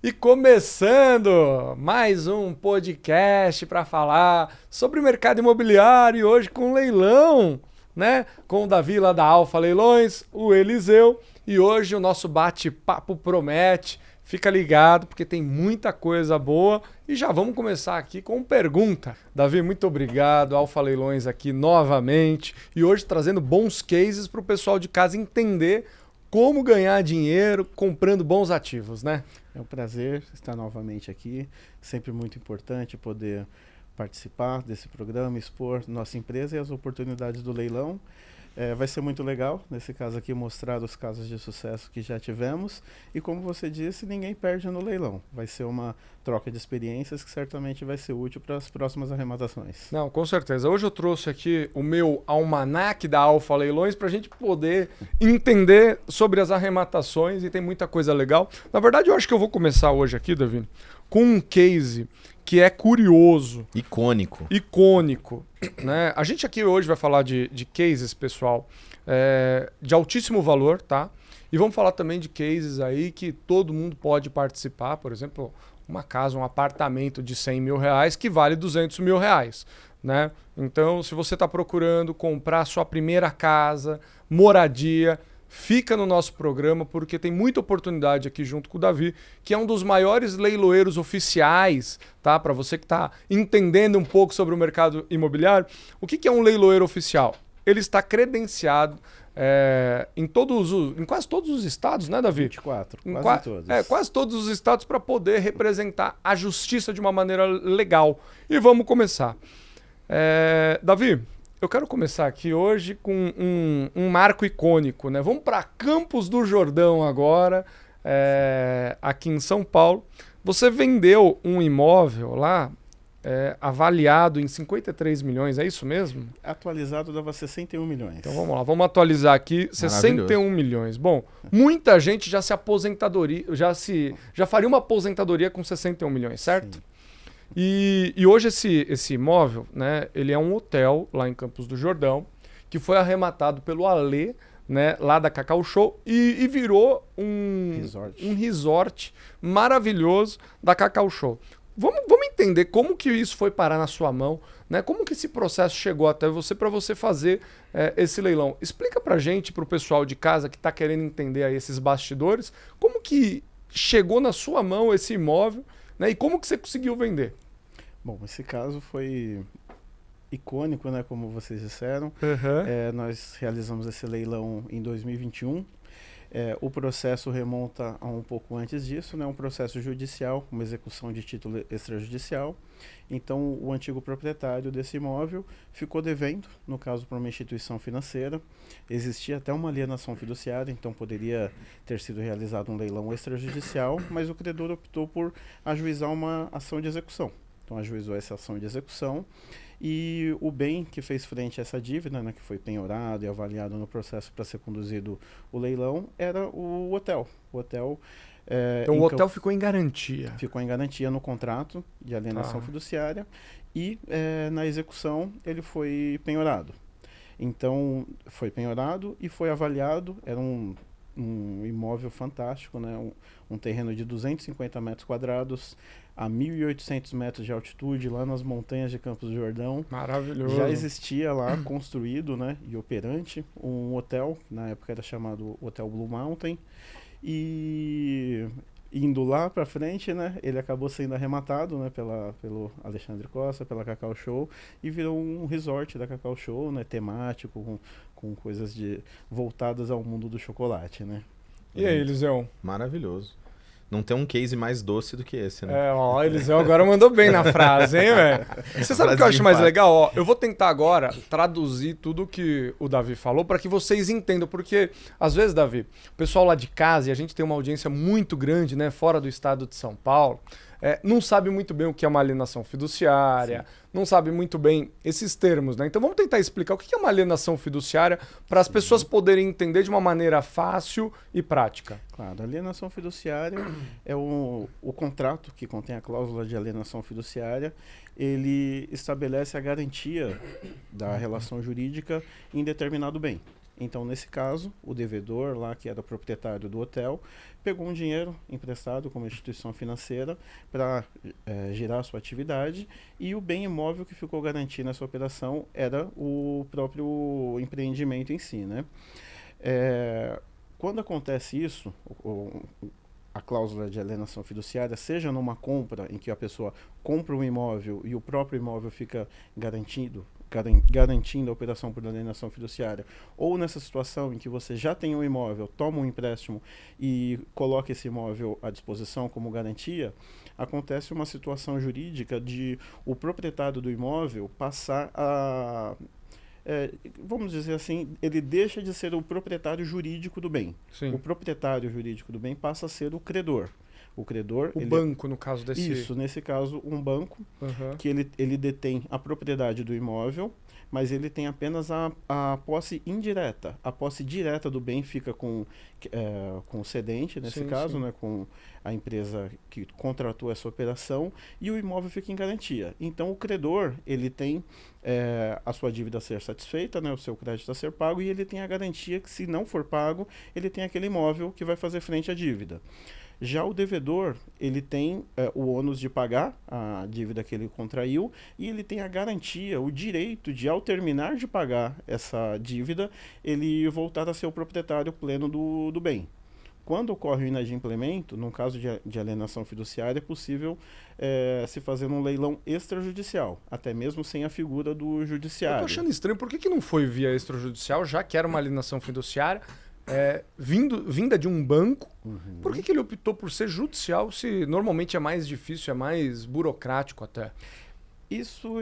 E começando mais um podcast para falar sobre o mercado imobiliário, hoje com leilão, né? Com o Davi lá da Alfa Leilões, o Eliseu, e hoje o nosso bate-papo promete. Fica ligado porque tem muita coisa boa e já vamos começar aqui com pergunta. Davi, muito obrigado, Alfa Leilões aqui novamente e hoje trazendo bons cases para o pessoal de casa entender como ganhar dinheiro comprando bons ativos, né? É um prazer estar novamente aqui. Sempre muito importante poder participar desse programa, expor nossa empresa e as oportunidades do leilão. Vai ser muito legal, nesse caso aqui, mostrar os casos de sucesso que já tivemos. E como você disse, ninguém perde no leilão. Vai ser uma troca de experiências que certamente vai ser útil para as próximas arrematações. Não, com certeza. Hoje eu trouxe aqui o meu almanaque da Alfa Leilões para a gente poder entender sobre as arrematações e tem muita coisa legal. Na verdade, eu acho que eu vou começar hoje aqui, Davi, com um case que é curioso. Icônico. Né? A gente aqui hoje vai falar de cases, pessoal, de altíssimo valor, tá? E vamos falar também de cases aí que todo mundo pode participar. Por exemplo, uma casa, um apartamento de 100 mil reais que vale 200 mil reais. Né? Então, se você está procurando comprar sua primeira casa, moradia, fica no nosso programa porque tem muita oportunidade aqui junto com o Davi, que é um dos maiores leiloeiros oficiais, tá? Para você que está entendendo um pouco sobre o mercado imobiliário, o que é um leiloeiro oficial? Ele está credenciado em quase todos os estados, né, Davi? 24, quase todos. Quase todos os estados para poder representar a justiça de uma maneira legal. E vamos começar. Davi, eu quero começar aqui hoje com um marco icônico, né? Vamos para Campos do Jordão agora, aqui em São Paulo. Você vendeu um imóvel lá avaliado em 53 milhões, é isso mesmo? Atualizado dava 61 milhões. Então vamos lá, vamos atualizar aqui, 61 milhões. Bom, muita gente já se aposentadoria, já faria uma aposentadoria com 61 milhões, certo? Sim. E hoje esse imóvel, né, ele é um hotel lá em Campos do Jordão, que foi arrematado pelo Alê, né, lá da Cacau Show, e virou um resort maravilhoso da Cacau Show. Vamos entender como que isso foi parar na sua mão, né? Como que esse processo chegou até você para você fazer esse leilão. Explica pra gente, pro pessoal de casa que está querendo entender aí esses bastidores, como que chegou na sua mão esse imóvel, né? E como que você conseguiu vender? Bom, esse caso foi icônico, né? Como vocês disseram. Nós realizamos esse leilão em 2021. O processo remonta a um pouco antes disso, né? Um processo judicial, uma execução de título extrajudicial. Então, o antigo proprietário desse imóvel ficou devendo, no caso, para uma instituição financeira. Existia até uma alienação fiduciária, então poderia ter sido realizado um leilão extrajudicial, mas o credor optou por ajuizar uma ação de execução. Então, ajuizou essa ação de execução. E o bem que fez frente a essa dívida, né, que foi penhorado e avaliado no processo para ser conduzido o leilão, era o hotel. Então o hotel ficou em garantia. Ficou em garantia no contrato de alienação fiduciária e na execução ele foi penhorado. Então foi penhorado e foi avaliado, era um imóvel fantástico, né, um terreno de 250 metros quadrados, a 1.800 metros de altitude, lá nas montanhas de Campos do Jordão. Maravilhoso. Já existia lá, construído, né, e operante, um hotel, na época era chamado Hotel Blue Mountain, e indo lá para frente, né, ele acabou sendo arrematado, né, pelo Alexandre Costa, pela Cacau Show, e virou um resort da Cacau Show, né, temático, com coisas voltadas ao mundo do chocolate, né. E aí, Eliseu? Maravilhoso. Não tem um case mais doce do que esse, né? Eliseu agora mandou bem na frase, hein, velho? Você sabe o que eu acho mais legal? Ó, eu vou tentar agora traduzir tudo que o Davi falou para que vocês entendam, porque às vezes, Davi, o pessoal lá de casa, e a gente tem uma audiência muito grande, né, fora do estado de São Paulo, não sabe muito bem o que é uma alienação fiduciária, não sabe muito bem esses termos, né? Então vamos tentar explicar o que é uma alienação fiduciária para as pessoas poderem entender de uma maneira fácil e prática. Claro, a alienação fiduciária é o contrato que contém a cláusula de alienação fiduciária. Ele estabelece a garantia da relação jurídica em determinado bem. Então, nesse caso, o devedor lá, que era o proprietário do hotel, pegou um dinheiro emprestado como instituição financeira para girar a sua atividade, e o bem imóvel que ficou garantido nessa operação era o próprio empreendimento em si, né? Quando acontece isso, a cláusula de alienação fiduciária, seja numa compra em que a pessoa compra um imóvel e o próprio imóvel fica garantindo a operação por alienação fiduciária, ou nessa situação em que você já tem um imóvel, toma um empréstimo e coloca esse imóvel à disposição como garantia, acontece uma situação jurídica de o proprietário do imóvel passar a... vamos dizer assim, ele deixa de ser o proprietário jurídico do bem. Sim. O proprietário jurídico do bem passa a ser o credor. O credor... O banco, no caso desse... Isso, nesse caso, um banco, que ele detém a propriedade do imóvel, mas ele tem apenas a posse indireta. A posse direta do bem fica com o cedente, nesse caso, né, com a empresa que contratou essa operação, e o imóvel fica em garantia. Então, o credor, ele tem a sua dívida a ser satisfeita, né, o seu crédito a ser pago, e ele tem a garantia que, se não for pago, ele tem aquele imóvel que vai fazer frente à dívida. Já o devedor, ele tem o ônus de pagar a dívida que ele contraiu, e ele tem a garantia, o direito de, ao terminar de pagar essa dívida, ele voltar a ser o proprietário pleno do bem. Quando ocorre o inadimplemento, no caso de alienação fiduciária, é possível se fazer um leilão extrajudicial, até mesmo sem a figura do judiciário. Eu tô achando estranho, por que não foi via extrajudicial, já que era uma alienação fiduciária, vinda de um banco? Por que ele optou por ser judicial, se normalmente é mais difícil, é mais burocrático até? Isso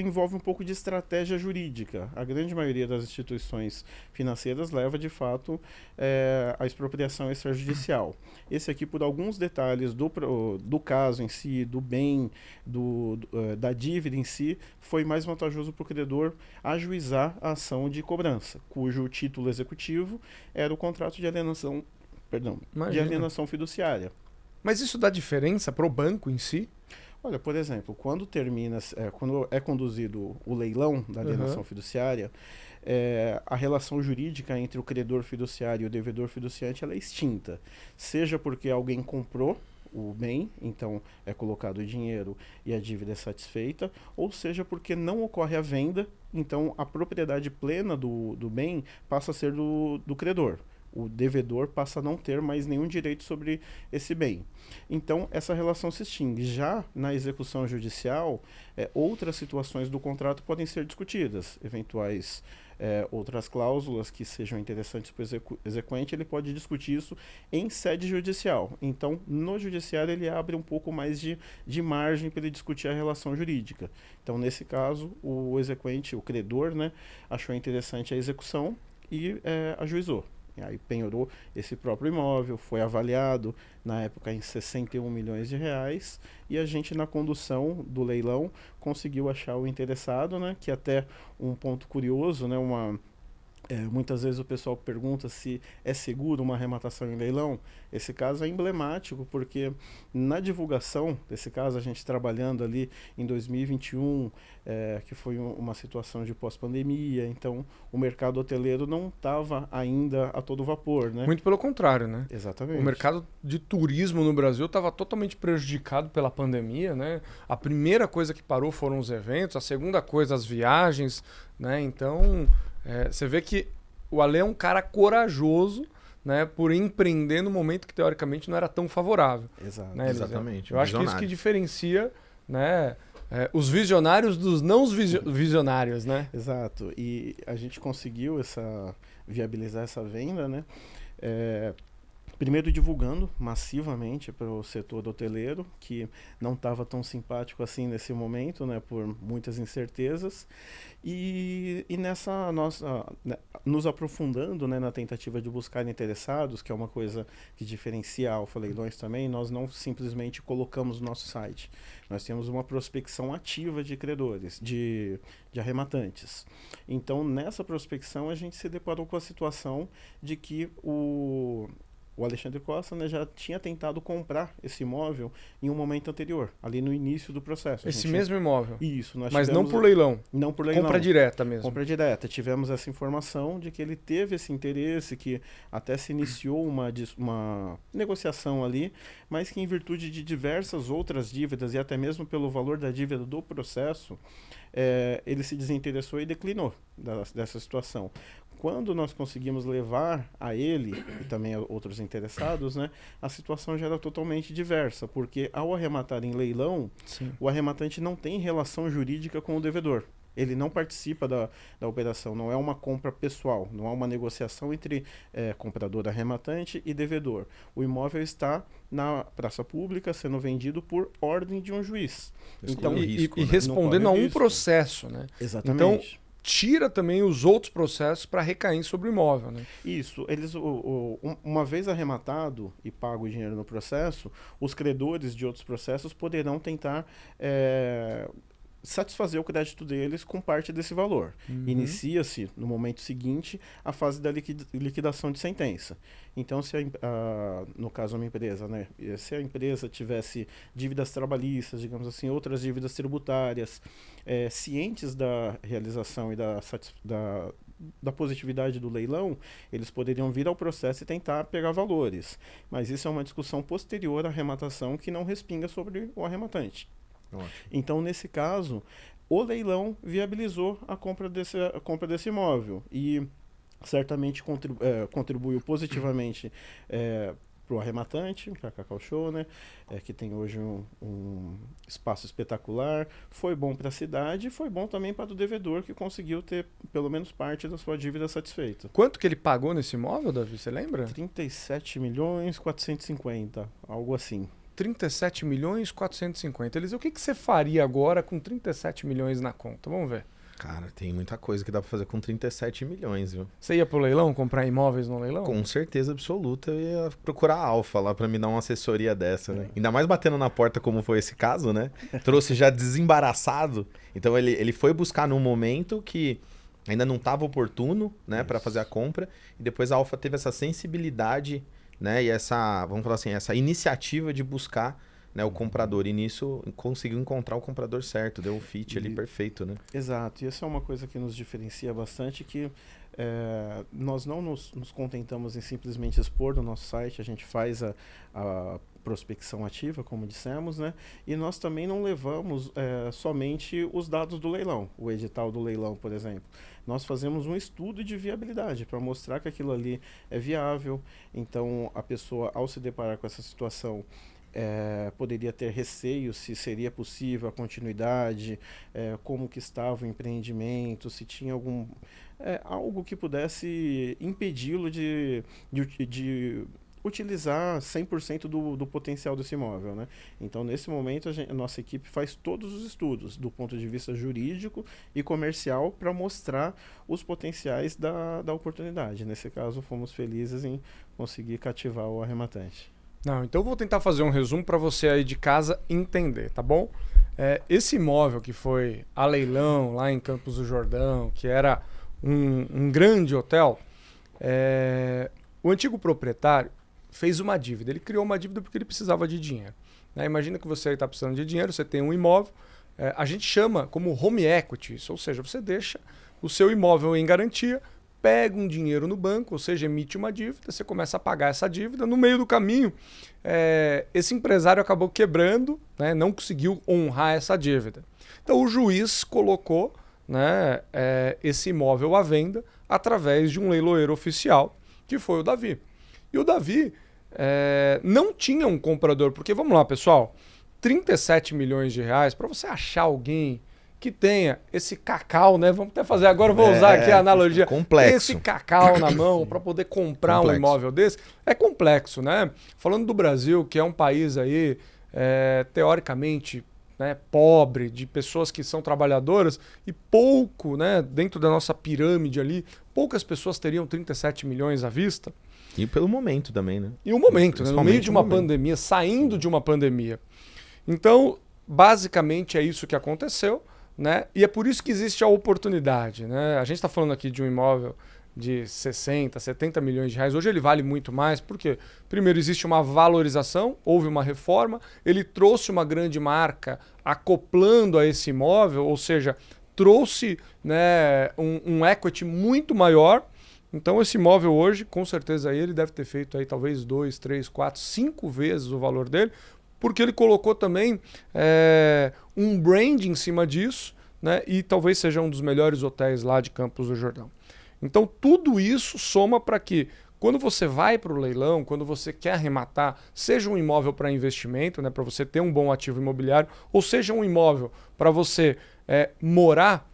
envolve um pouco de estratégia jurídica. A grande maioria das instituições financeiras leva, de fato, a expropriação extrajudicial. Esse aqui, por alguns detalhes do caso em si, do bem, da dívida em si, foi mais vantajoso para o credor ajuizar a ação de cobrança, cujo título executivo era o contrato de alienação, de alienação fiduciária. Mas isso dá diferença para o banco em si? Olha, por exemplo, quando é conduzido o leilão da alienação fiduciária, a relação jurídica entre o credor fiduciário e o devedor fiduciante ela é extinta. Seja porque alguém comprou o bem, então é colocado o dinheiro e a dívida é satisfeita, ou seja porque não ocorre a venda, então a propriedade plena do bem passa a ser do credor. O devedor passa a não ter mais nenhum direito sobre esse bem. Então, essa relação se extingue. Já na execução judicial, outras situações do contrato podem ser discutidas. Eventuais outras cláusulas que sejam interessantes para o exequente, ele pode discutir isso em sede judicial. Então, no judiciário, ele abre um pouco mais de margem para ele discutir a relação jurídica. Então, nesse caso, o exequente, o credor, né, achou interessante a execução e ajuizou. E aí penhorou esse próprio imóvel, foi avaliado na época em 61 milhões de reais, e a gente, na condução do leilão, conseguiu achar o interessado, né, que até um ponto curioso, né, muitas vezes o pessoal pergunta se é seguro uma arrematação em leilão. Esse caso é emblemático, porque na divulgação desse caso, a gente trabalhando ali em 2021, que foi uma situação de pós-pandemia, então o mercado hoteleiro não estava ainda a todo vapor, né? Muito pelo contrário, né? Exatamente. O mercado de turismo no Brasil estava totalmente prejudicado pela pandemia, né? A primeira coisa que parou foram os eventos, a segunda coisa as viagens, né? Então... você vê que o Ale é um cara corajoso, né, por empreender no momento que teoricamente não era tão favorável. Exato. Né, exatamente. Eu acho que isso que diferencia, né, os visionários dos não visionários, né? Exato. E a gente conseguiu viabilizar essa venda, né? Primeiro divulgando massivamente para o setor hoteleiro, que não estava tão simpático assim nesse momento, né, por muitas incertezas, e nessa nossa, nos aprofundando, né, na tentativa de buscar interessados, que é uma coisa que diferencia a Alfa Leilões também, nós não simplesmente colocamos no nosso site. Nós temos uma prospecção ativa de credores, de arrematantes. Então, nessa prospecção, a gente se deparou com a situação de que o Alexandre Costa, né, já tinha tentado comprar esse imóvel em um momento anterior, ali no início do processo. Esse mesmo imóvel? Isso. Mas não por leilão? Não por leilão. Compra direta mesmo? Compra direta. Tivemos essa informação de que ele teve esse interesse, que até se iniciou uma negociação ali, mas que em virtude de diversas outras dívidas e até mesmo pelo valor da dívida do processo, ele se desinteressou e declinou dessa situação. Quando nós conseguimos levar a ele e também a outros interessados, né, a situação já era totalmente diversa, porque ao arrematar em leilão, Sim. o arrematante não tem relação jurídica com o devedor. Ele não participa da operação, não é uma compra pessoal, não há uma negociação entre comprador arrematante e devedor. O imóvel está na praça pública sendo vendido por ordem de um juiz. Então, e respondendo a um processo, né? Exatamente. Então, tira também os outros processos para recair sobre o imóvel, né? Isso. Uma vez arrematado e pago o dinheiro no processo, os credores de outros processos poderão tentar satisfazer o crédito deles com parte desse valor. Inicia-se, no momento seguinte, a fase da liquidação de sentença. Então, se no caso uma empresa, né, se a empresa tivesse dívidas trabalhistas, digamos assim, outras dívidas tributárias, cientes da realização e da positividade do leilão, eles poderiam vir ao processo e tentar pegar valores. Mas isso é uma discussão posterior à arrematação que não respinga sobre o arrematante. Ótimo. Então, nesse caso, o leilão viabilizou a compra desse imóvel e certamente contribuiu positivamente para o arrematante, para a Cacau Show, né, que tem hoje um espaço espetacular. Foi bom para a cidade e foi bom também para o devedor, que conseguiu ter pelo menos parte da sua dívida satisfeita. Quanto que ele pagou nesse imóvel, Davi? Você lembra? 37.450.000, algo assim. 37 milhões 450. Eliseu, o que você faria agora com 37 milhões na conta? Vamos ver. Cara, tem muita coisa que dá pra fazer com 37 milhões, viu? Você ia pro leilão, comprar imóveis no leilão? Com certeza absoluta, eu ia procurar a Alfa lá pra me dar uma assessoria dessa, né? Ainda mais batendo na porta como foi esse caso, né? Trouxe já desembaraçado. Então ele foi buscar num momento que ainda não estava oportuno, né, para fazer a compra. E depois a Alfa teve essa sensibilidade, né, e essa, vamos falar assim, essa iniciativa de buscar, né, o comprador. E nisso conseguiu encontrar o comprador certo, deu o fit ali perfeito, né? Exato. E essa é uma coisa que nos diferencia bastante, que nós não nos contentamos em simplesmente expor no nosso site, a gente faz a prospecção ativa, como dissemos, né? E nós também não levamos somente os dados do leilão, o edital do leilão, por exemplo. Nós fazemos um estudo de viabilidade para mostrar que aquilo ali é viável. Então, a pessoa, ao se deparar com essa situação, poderia ter receio se seria possível a continuidade, como que estava o empreendimento, se tinha algo que pudesse impedi-lo de utilizar 100% do potencial desse imóvel, né? Então, nesse momento, a nossa equipe faz todos os estudos do ponto de vista jurídico e comercial para mostrar os potenciais da oportunidade. Nesse caso, fomos felizes em conseguir cativar o arrematante. Não, então eu vou tentar fazer um resumo para você aí de casa entender, tá bom? Esse imóvel que foi a leilão lá em Campos do Jordão, que era um grande hotel, o antigo proprietário fez uma dívida. Ele criou uma dívida porque ele precisava de dinheiro, né? Imagina que você está precisando de dinheiro, você tem um imóvel, a gente chama como home equity isso, ou seja, você deixa o seu imóvel em garantia, pega um dinheiro no banco, ou seja, emite uma dívida, você começa a pagar essa dívida. No meio do caminho, esse empresário acabou quebrando, né, não conseguiu honrar essa dívida. Então o juiz colocou, né, esse imóvel à venda através de um leiloeiro oficial, que foi o Davi. E o Davi não tinha um comprador, porque vamos lá, pessoal, 37 milhões de reais, para você achar alguém que tenha esse cacau, né? Vamos até fazer agora, vou usar aqui a analogia. Complexo. Esse cacau na mão para poder comprar um imóvel desse, é complexo, né? Falando do Brasil, que é um país aí, teoricamente, né, pobre, de pessoas que são trabalhadoras, e pouco, né, dentro da nossa pirâmide ali, poucas pessoas teriam 37 milhões à vista. E pelo momento também, né? E o momento, né? No meio de uma pandemia, saindo de uma pandemia. Então, basicamente é isso que aconteceu, né? E é por isso que existe a oportunidade, né? A gente está falando aqui de um imóvel de 60, 70 milhões de reais. Hoje ele vale muito mais, porque, primeiro, existe uma valorização, houve uma reforma, ele trouxe uma grande marca acoplando a esse imóvel, ou seja, trouxe, né, um equity muito maior. Então esse imóvel hoje, com certeza ele deve ter feito aí talvez 2, 3, 4, 5 vezes o valor dele, porque ele colocou também um brand em cima disso, né, e talvez seja um dos melhores hotéis lá de Campos do Jordão. Então tudo isso soma para que quando você vai para o leilão, quando você quer arrematar, seja um imóvel para investimento, né, para você ter um bom ativo imobiliário, ou seja um imóvel para você morar,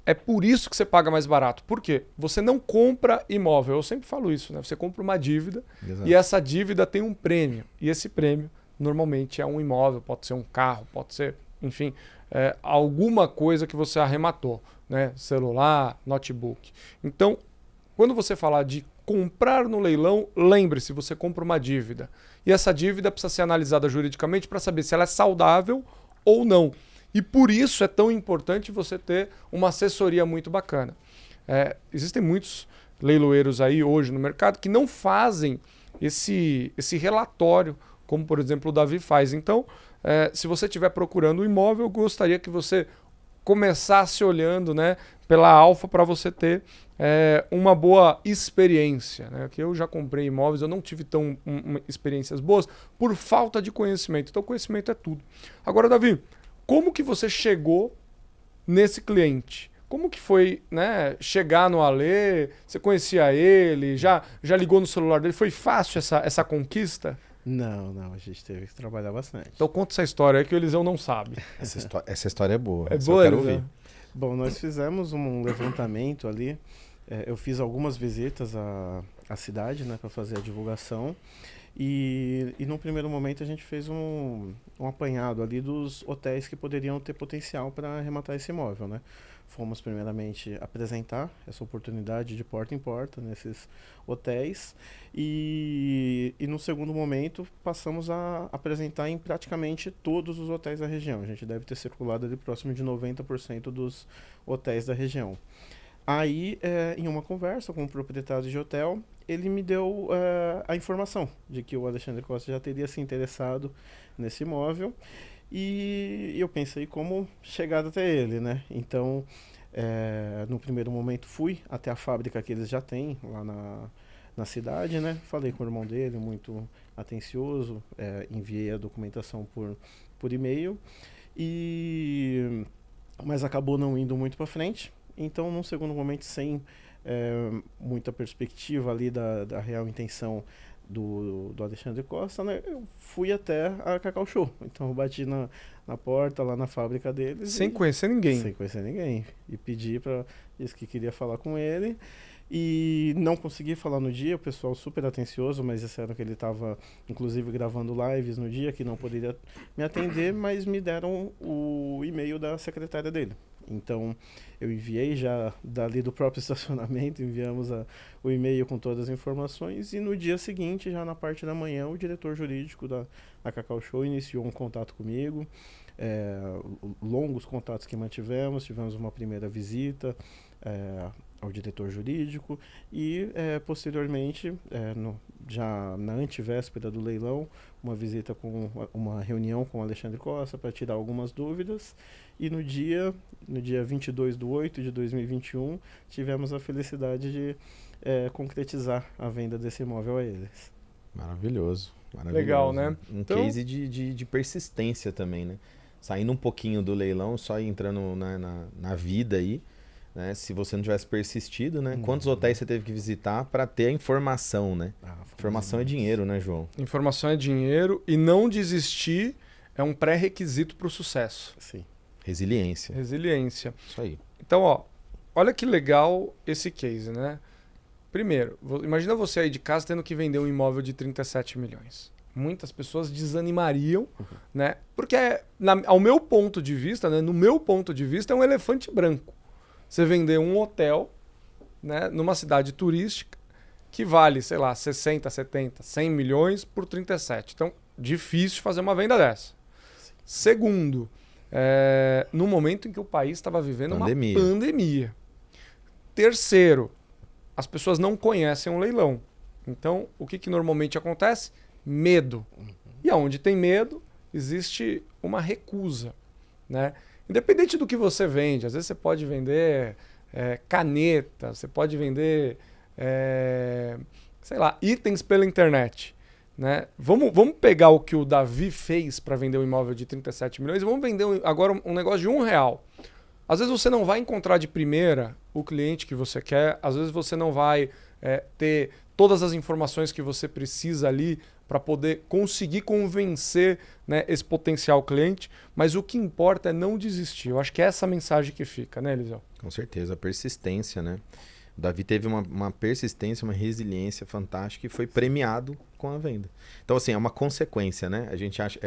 é por isso que você paga mais barato. Por quê? Você não compra imóvel. Eu sempre falo isso, né? Você compra uma dívida. Exato. E essa dívida tem um prêmio. E esse prêmio normalmente é um imóvel, pode ser um carro, pode ser, enfim, alguma coisa que você arrematou, né? Celular, notebook. Então, quando você falar de comprar no leilão, lembre-se, você compra uma dívida. E essa dívida precisa ser analisada juridicamente para saber se ela é saudável ou não. E por isso é tão importante você ter uma assessoria muito bacana. Existem muitos leiloeiros aí hoje no mercado que não fazem esse relatório, como por exemplo o Davi faz. Então, se você estiver procurando um imóvel, eu gostaria que você começasse olhando, né, pela Alfa para você ter uma boa experiência. Né? Que eu já comprei imóveis, eu não tive experiências boas por falta de conhecimento. Então, conhecimento é tudo. Agora, Davi, como que você chegou nesse cliente? Como que foi, né, chegar no Alê? Você conhecia ele? Já ligou no celular dele? Foi fácil essa conquista? Não, a gente teve que trabalhar bastante. Então conta essa história aí que o Eliseu não sabe. Essa história é boa. É boa, eu quero ouvir. Bom, nós fizemos um levantamento ali. Eu fiz algumas visitas à cidade, né, para fazer a divulgação. E no primeiro momento a gente fez um apanhado ali dos hotéis que poderiam ter potencial para arrematar esse imóvel, né? Fomos primeiramente apresentar essa oportunidade de porta em porta nesses hotéis e no segundo momento passamos a apresentar em praticamente todos os hotéis da região. A gente deve ter circulado ali próximo de 90% dos hotéis da região. Aí, em uma conversa com o proprietário de hotel, ele me deu a informação de que o Alexandre Costa já teria se interessado nesse imóvel e eu pensei como chegar até ele, né? Então, no primeiro momento fui até a fábrica que eles já têm lá na cidade, né? Falei com o irmão dele, muito atencioso, enviei a documentação por e-mail, mas acabou não indo muito para frente. Então, num segundo momento, sem muita perspectiva ali da real intenção do Alexandre Costa, né, eu fui até a Cacau Show. Então, eu bati na porta, lá na fábrica deles. Sem conhecer ninguém. Sem conhecer ninguém. E pedi disse que queria falar com ele. E não consegui falar no dia, o pessoal super atencioso, mas disseram que ele estava, inclusive, gravando lives no dia, que não poderia me atender, mas me deram o e-mail da secretária dele. Então, eu enviei já dali do próprio estacionamento, enviamos o e-mail com todas as informações e no dia seguinte, já na parte da manhã, o diretor jurídico da Cacau Show iniciou um contato comigo, longos contatos que mantivemos, tivemos uma primeira visita ao diretor jurídico e, posteriormente, já na antevéspera do leilão, uma visita com uma reunião com o Alexandre Costa para tirar algumas dúvidas. E no dia 22/8/2021, tivemos a felicidade de concretizar a venda desse imóvel a eles. Maravilhoso. Legal, né? Um case de persistência também, né? Saindo um pouquinho do leilão, só entrando na vida aí, né? Se você não tivesse persistido, né? Quantos hotéis você teve que visitar para ter a informação, né? Informação é dinheiro, né, João? Informação é dinheiro e não desistir é um pré-requisito para o sucesso. Sim. Resiliência. Isso aí. Então, olha que legal esse case, né? Primeiro, imagina você aí de casa tendo que vender um imóvel de 37 milhões. Muitas pessoas desanimariam, né? Porque, ao meu ponto de vista, né? No meu ponto de vista, é um elefante branco. Você vender um hotel, né? Numa cidade turística que vale, sei lá, 60, 70, 100 milhões por 37. Então, difícil fazer uma venda dessa. Sim. Segundo, no momento em que o país estava vivendo uma pandemia. Terceiro, as pessoas não conhecem um leilão. Então, o que normalmente acontece? Medo. E aonde tem medo, existe uma recusa, né? Independente do que você vende, às vezes você pode vender caneta, você pode vender, sei lá, itens pela internet, né? Vamos pegar o que o Davi fez para vender um imóvel de 37 milhões e vamos vender agora um negócio de R$1. Às vezes você não vai encontrar de primeira o cliente que você quer, às vezes você não vai ter todas as informações que você precisa ali para poder conseguir convencer, né, esse potencial cliente, mas o que importa é não desistir. Eu acho que é essa mensagem que fica, né, Eliseu? Com certeza, a persistência, né? O Davi teve uma persistência, uma resiliência fantástica e foi premiado com a venda. Então, assim, é uma consequência, né? A gente acha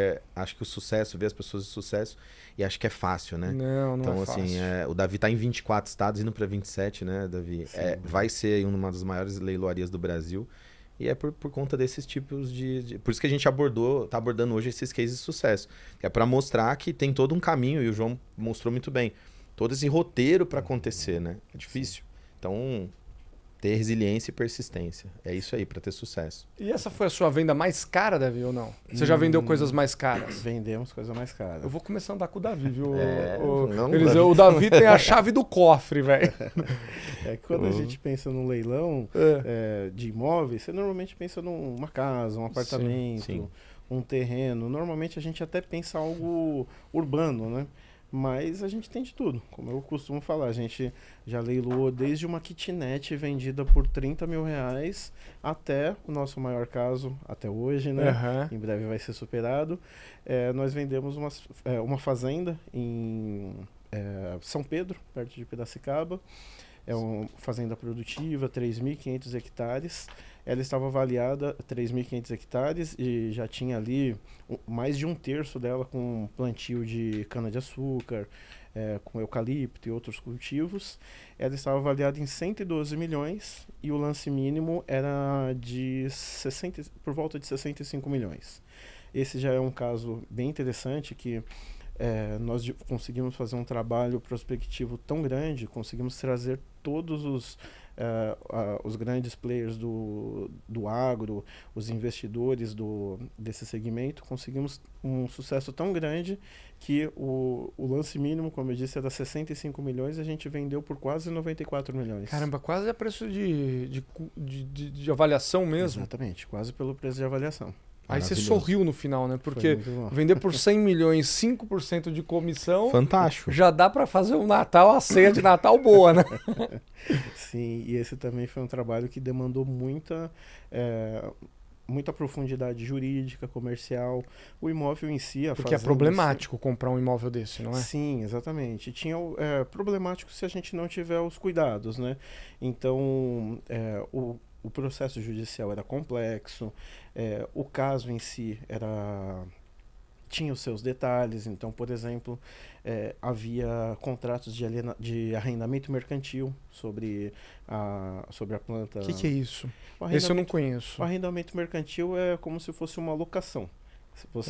que o sucesso, vê as pessoas de sucesso e acha que é fácil, né? Não então, é fácil. Assim, o Davi está em 24 estados, indo para 27, né, Davi? Vai ser uma das maiores leiloarias do Brasil. E é por conta desses tipos Por isso que a gente está abordando hoje esses cases de sucesso. É para mostrar que tem todo um caminho, e o João mostrou muito bem, todo esse roteiro para acontecer, né? É difícil. Então, ter resiliência e persistência. É isso aí, para ter sucesso. E essa foi a sua venda mais cara, Davi, ou não? Você já vendeu coisas mais caras? Vendemos coisas mais caras. Eu vou começar a andar com o Davi, viu? Eliseu, o Davi tem a chave do cofre, velho. Quando a gente pensa num leilão de imóveis, você normalmente pensa numa casa, um apartamento, sim. Um terreno. Normalmente a gente até pensa algo urbano, né? Mas a gente tem de tudo. Como eu costumo falar, a gente já leiloou desde uma kitnet vendida por R$30 mil até o nosso maior caso, até hoje, né? Em breve vai ser superado. Nós vendemos uma fazenda em São Pedro, perto de Piracicaba. É uma fazenda produtiva, 3.500 hectares. Ela estava avaliada 3.500 hectares e já tinha ali mais de um terço dela com plantio de cana-de-açúcar, com eucalipto e outros cultivos. Ela estava avaliada em 112 milhões e o lance mínimo era por volta de 65 milhões. Esse já é um caso bem interessante que nós conseguimos fazer um trabalho prospectivo tão grande, conseguimos trazer todos os grandes players do agro, os investidores desse segmento, conseguimos um sucesso tão grande que o lance mínimo, como eu disse, era 65 milhões e a gente vendeu por quase 94 milhões. Caramba, quase a preço de avaliação mesmo. Exatamente, quase pelo preço de avaliação. Aí você sorriu no final, né? Porque vender por 100 milhões, 5% de comissão... Fantástico. Já dá para fazer um Natal, a ceia de Natal boa, né? Sim, e esse também foi um trabalho que demandou muita profundidade jurídica, comercial. O imóvel em si, porque é problemático comprar um imóvel desse, não é? Sim, exatamente. Problemático se a gente não tiver os cuidados, né? Então, o processo judicial era complexo, o caso em si tinha os seus detalhes. Então, por exemplo, havia contratos de arrendamento mercantil sobre a planta. O que é isso? Esse eu não conheço. O arrendamento mercantil é como se fosse uma locação.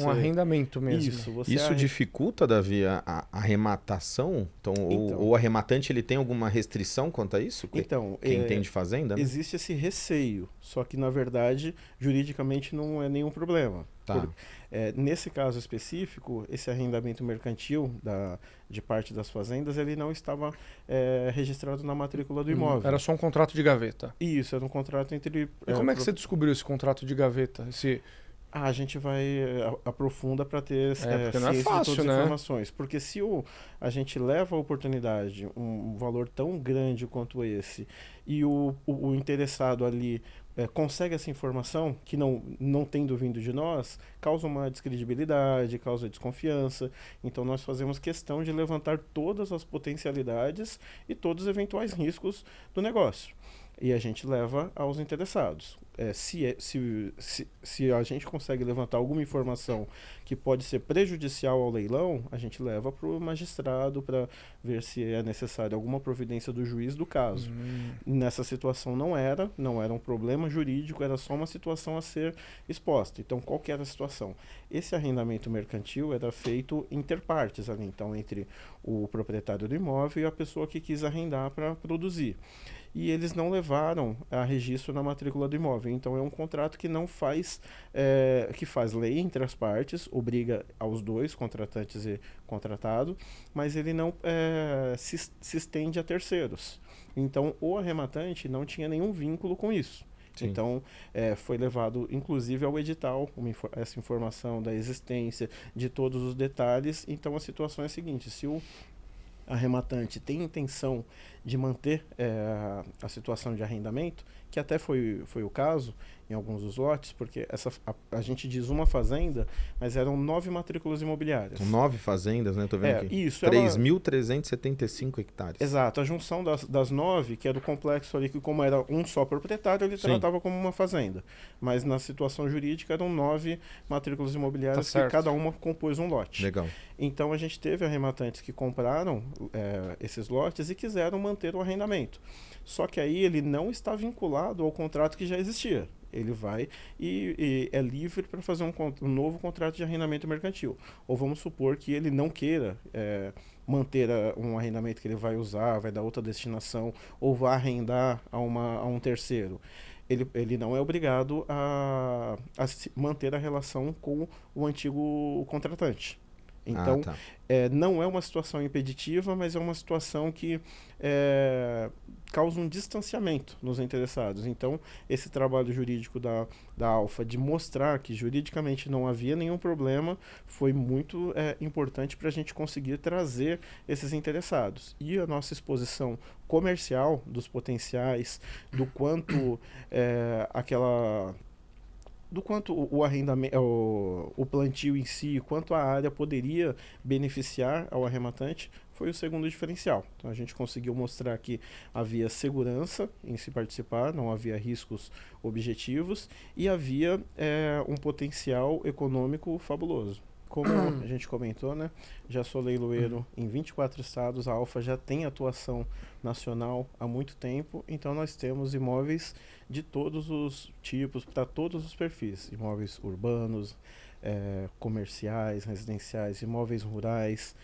Um arrendamento mesmo. Isso dificulta, Davi, a arrematação? Então, o arrematante ele tem alguma restrição quanto a isso? Então, quem entende fazenda? Né? Existe esse receio, só que na verdade, juridicamente não é nenhum problema. Tá. Nesse caso específico, esse arrendamento mercantil de parte das fazendas, ele não estava registrado na matrícula do imóvel. Era só um contrato de gaveta. Isso, era um contrato entre... E como é que você descobriu esse contrato de gaveta? A gente vai aprofunda para ter porque não é fácil, de todas as né? informações. Porque se a gente leva a oportunidade, um valor tão grande quanto esse, e o interessado ali consegue essa informação, que não tendo vindo de nós, causa uma descredibilidade, causa desconfiança. Então nós fazemos questão de levantar todas as potencialidades e todos os eventuais riscos do negócio. E a gente leva aos interessados. Se a gente consegue levantar alguma informação que pode ser prejudicial ao leilão, a gente leva para o magistrado para ver se é necessário alguma providência do juiz do caso. Nessa situação não era um problema jurídico, era só uma situação a ser exposta. Então, qual que era a situação? Esse arrendamento mercantil era feito interpartes ali, então entre o proprietário do imóvel e a pessoa que quis arrendar para produzir. e eles não levaram a registro na matrícula do imóvel. Então é um contrato que não faz, que faz lei entre as partes, obriga aos dois, contratantes e contratado, mas ele não se estende a terceiros. Então o arrematante não tinha nenhum vínculo com isso. Sim. Então, foi levado, inclusive, ao edital, essa informação da existência, de todos os detalhes. Então, a situação é a seguinte: se o arrematante tem intenção de manter a situação de arrendamento, que até foi o caso em alguns dos lotes, porque a gente diz uma fazenda, mas eram 9 matrículas imobiliárias. 9 fazendas, né? Tô vendo aqui. Isso. 3.375 hectares. Exato. A junção das 9, que era o complexo ali, que como era um só proprietário, ele tratava como uma fazenda. Mas na situação jurídica eram 9 matrículas imobiliárias, que cada uma compôs um lote. Legal. Então a gente teve arrematantes que compraram esses lotes e quiseram manter o arrendamento. Só que aí ele não está vinculado ao contrato que já existia. Ele vai e é livre para fazer um novo contrato de arrendamento mercantil. Ou vamos supor que ele não queira manter um arrendamento que ele vai usar, vai dar outra destinação, ou vai arrendar a um terceiro. Ele não é obrigado a manter a relação com o antigo contratante. Então, não é uma situação impeditiva, mas é uma situação que causa um distanciamento nos interessados. Então, esse trabalho jurídico da Alfa, de mostrar que juridicamente não havia nenhum problema, foi muito importante para a gente conseguir trazer esses interessados. E a nossa exposição comercial dos potenciais, do quanto do quanto o arrendamento, o plantio em si, quanto a área poderia beneficiar ao arrematante, foi o segundo diferencial. Então a gente conseguiu mostrar que havia segurança em se participar, não havia riscos objetivos e havia um potencial econômico fabuloso. Como a gente comentou, né? Já sou leiloeiro em 24 estados, a Alfa já tem atuação nacional há muito tempo, então nós temos imóveis de todos os tipos, para todos os perfis, imóveis urbanos, comerciais, residenciais, imóveis rurais,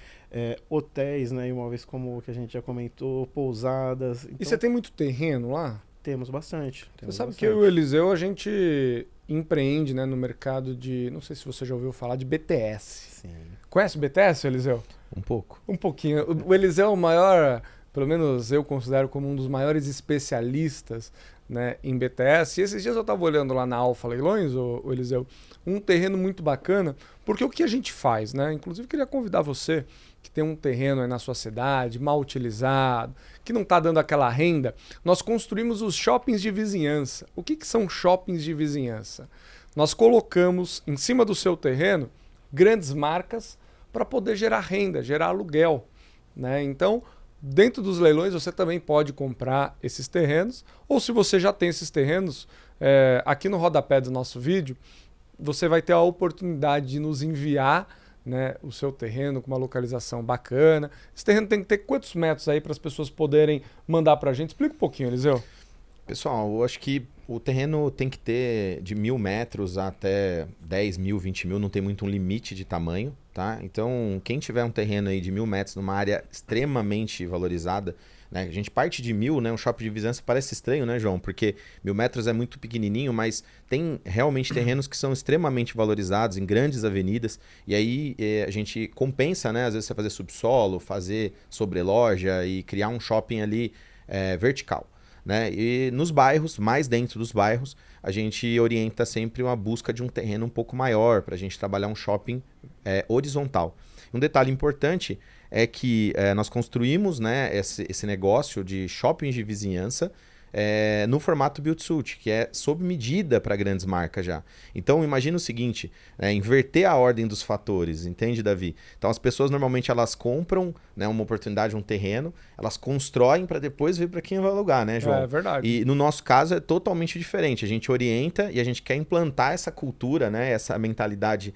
hotéis, né? Imóveis como o que a gente já comentou, pousadas. Então, e você tem muito terreno lá? Temos bastante. Você sabe que eu e o Eliseu, a gente empreende, né, no mercado de, não sei se você já ouviu falar, de BTS. Sim. Conhece o BTS, Eliseu? Um pouco. Um pouquinho. O Eliseu é o maior, pelo menos eu considero como um dos maiores especialistas, né, em BTS. E esses dias eu estava olhando lá na Alfa Leilões, o Eliseu, um terreno muito bacana, porque o que a gente faz, né? Inclusive queria convidar você que tem um terreno aí na sua cidade, mal utilizado, que não está dando aquela renda. Nós construímos os shoppings de vizinhança. O que são shoppings de vizinhança? Nós colocamos em cima do seu terreno grandes marcas para poder gerar renda, gerar aluguel, né? Então, dentro dos leilões você também pode comprar esses terrenos, ou se você já tem esses terrenos, aqui no rodapé do nosso vídeo, você vai ter a oportunidade de nos enviar, né, o seu terreno com uma localização bacana. Esse terreno tem que ter quantos metros aí para as pessoas poderem mandar para a gente? Explica um pouquinho, Eliseu. Pessoal, eu acho que o terreno tem que ter de 1.000 metros até 10 mil, 20 mil, não tem muito um limite de tamanho, tá? Então, quem tiver um terreno aí de 1.000 metros numa área extremamente valorizada, né? A gente parte de 1.000, né? Um shopping de vizinhança parece estranho, né, João? Porque 1.000 metros é muito pequenininho, mas tem realmente terrenos que são extremamente valorizados em grandes avenidas. E aí a gente compensa, né? Às vezes você fazer subsolo, fazer sobreloja e criar um shopping ali vertical, né? E nos bairros, mais dentro dos bairros, a gente orienta sempre uma busca de um terreno um pouco maior para a gente trabalhar um shopping horizontal. Um detalhe importante é que nós construímos, né, esse negócio de shoppings de vizinhança no formato build-to-suit, que é sob medida para grandes marcas já. Então, imagina o seguinte, inverter a ordem dos fatores, entende, Davi? Então, as pessoas normalmente elas compram, né, uma oportunidade, um terreno, elas constroem para depois ver para quem vai alugar, né, João? É verdade. E no nosso caso é totalmente diferente. A gente orienta e a gente quer implantar essa cultura, né, essa mentalidade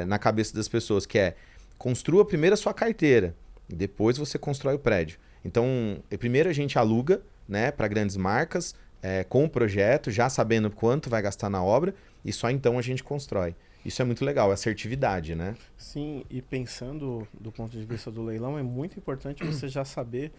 na cabeça das pessoas, que é construa primeiro a sua carteira, e depois você constrói o prédio. Então, primeiro a gente aluga, né, para grandes marcas, com o projeto, já sabendo quanto vai gastar na obra, e só então a gente constrói. Isso é muito legal, assertividade, né? Sim, e pensando do ponto de vista do leilão, é muito importante você já saber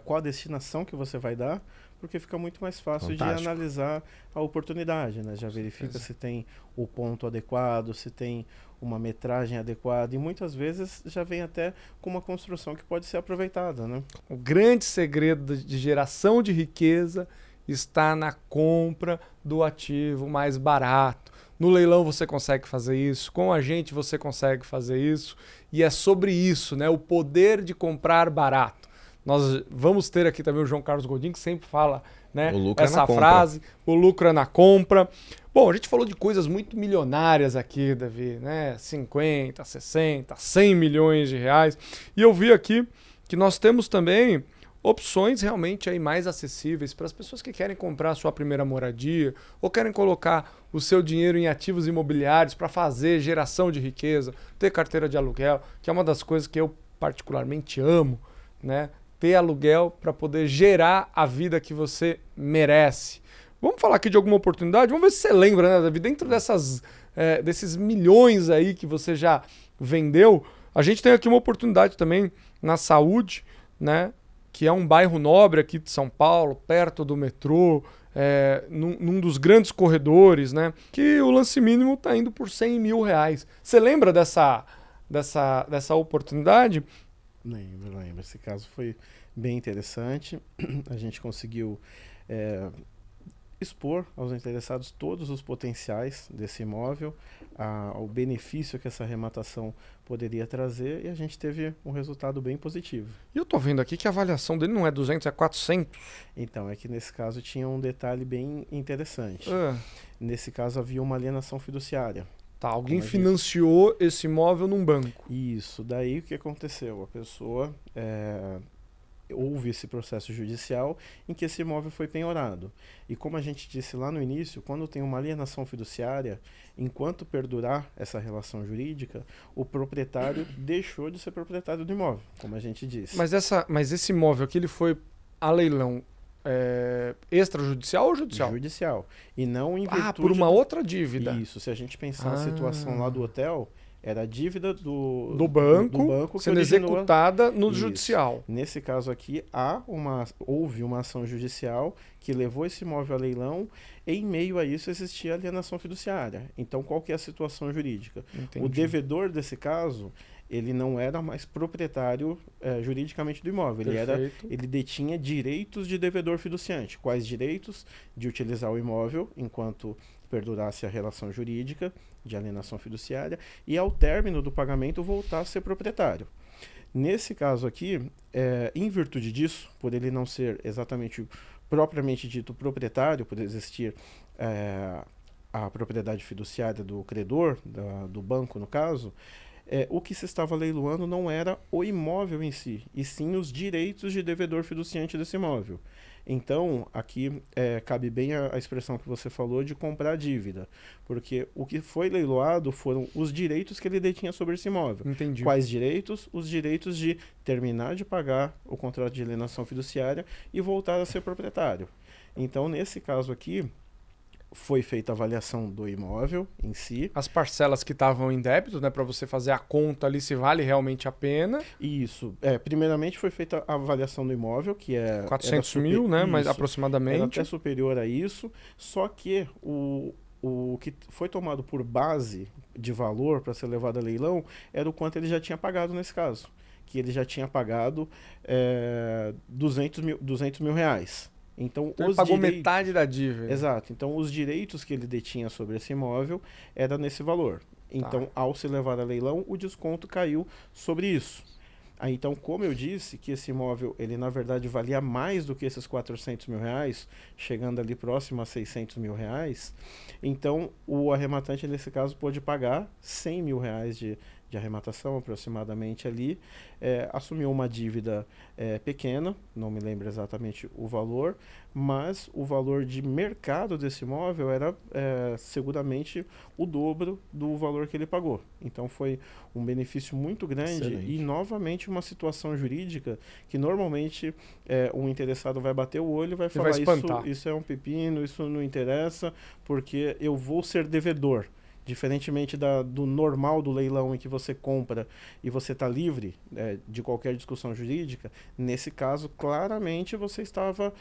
qual a destinação que você vai dar, porque fica muito mais fácil de analisar a oportunidade, né? Já verifica se tem o ponto adequado, se tem uma metragem adequada, e muitas vezes já vem até com uma construção que pode ser aproveitada, né? O grande segredo de geração de riqueza está na compra do ativo mais barato. No leilão você consegue fazer isso, com a gente você consegue fazer isso, e é sobre isso, né? O poder de comprar barato. Nós vamos ter aqui também o João Carlos Godin, que sempre fala, né, essa frase, o lucro é na compra. Bom, a gente falou de coisas muito milionárias aqui, Davi, né? 50, 60, 100 milhões de reais. E eu vi aqui que nós temos também opções realmente aí mais acessíveis para as pessoas que querem comprar a sua primeira moradia ou querem colocar o seu dinheiro em ativos imobiliários para fazer geração de riqueza, ter carteira de aluguel, que é uma das coisas que eu particularmente amo, né? Ter aluguel para poder gerar a vida que você merece. Vamos falar aqui de alguma oportunidade? Vamos ver se você lembra, né, Davi? Dentro desses milhões aí que você já vendeu, a gente tem aqui uma oportunidade também na saúde, né? Que é um bairro nobre aqui de São Paulo, perto do metrô, num dos grandes corredores, né? Que o lance mínimo está indo por 100 mil reais. Você lembra dessa oportunidade? Lembro. Esse caso foi bem interessante. A gente conseguiu expor aos interessados todos os potenciais desse imóvel, o benefício que essa arrematação poderia trazer, e a gente teve um resultado bem positivo. E eu tô vendo aqui que a avaliação dele não é 200, é 400. Então, é que nesse caso tinha um detalhe bem interessante. Nesse caso havia uma alienação fiduciária. Tá, alguém financiou esse imóvel num banco. Isso, daí o que aconteceu? A pessoa... houve esse processo judicial em que esse imóvel foi penhorado. E como a gente disse lá no início, quando tem uma alienação fiduciária, enquanto perdurar essa relação jurídica, o proprietário deixou de ser proprietário do imóvel, como a gente disse. Mas esse imóvel aqui, ele foi a leilão extrajudicial ou judicial? Judicial. E não em virtude... por uma outra dívida. Isso, se a gente pensar na situação lá do hotel... Era a dívida do banco que sendo executada no judicial. Nesse caso aqui, houve uma ação judicial que levou esse imóvel a leilão. Em meio a isso, existia alienação fiduciária. Então, qual que é a situação jurídica? Entendi. O devedor desse caso, ele não era mais proprietário juridicamente do imóvel. Ele detinha direitos de devedor fiduciante. Quais direitos? De utilizar o imóvel enquanto perdurasse a relação jurídica de alienação fiduciária e, ao término do pagamento, voltar a ser proprietário. Nesse caso aqui, em virtude disso, por ele não ser exatamente propriamente dito proprietário, por existir a propriedade fiduciária do credor, do banco no caso, o que se estava leiloando não era o imóvel em si, e sim os direitos de devedor fiduciante desse imóvel. Então, aqui cabe bem a expressão que você falou de comprar a dívida, porque o que foi leiloado foram os direitos que ele detinha sobre esse imóvel. Entendi. Quais direitos? Os direitos de terminar de pagar o contrato de alienação fiduciária e voltar a ser proprietário. Então, nesse caso aqui, foi feita a avaliação do imóvel em si. As parcelas que estavam em débito, né, para você fazer a conta ali se vale realmente a pena. Isso. Primeiramente foi feita a avaliação do imóvel, que 400 mil, né, mas aproximadamente. Era até superior a isso, só que o que foi tomado por base de valor para ser levado a leilão era o quanto ele já tinha pagado nesse caso. Que ele já tinha pagado 200 mil reais. Então ele pagou metade da dívida. Exato. Então, os direitos que ele detinha sobre esse imóvel era nesse valor. Então, ao se levar a leilão, o desconto caiu sobre isso. Aí, então, como eu disse, que esse imóvel, ele na verdade valia mais do que esses 400 mil reais, chegando ali próximo a 600 mil reais, então o arrematante, nesse caso, pôde pagar 100 mil reais de arrematação, aproximadamente ali, assumiu uma dívida pequena, não me lembro exatamente o valor, mas o valor de mercado desse imóvel era seguramente o dobro do valor que ele pagou. Então foi um benefício muito grande. Excelente. E novamente uma situação jurídica que normalmente um interessado vai bater o olho e vai falar isso é um pepino, isso não interessa, porque eu vou ser devedor. Diferentemente do normal do leilão em que você compra e você está livre de qualquer discussão jurídica, nesse caso, claramente você estava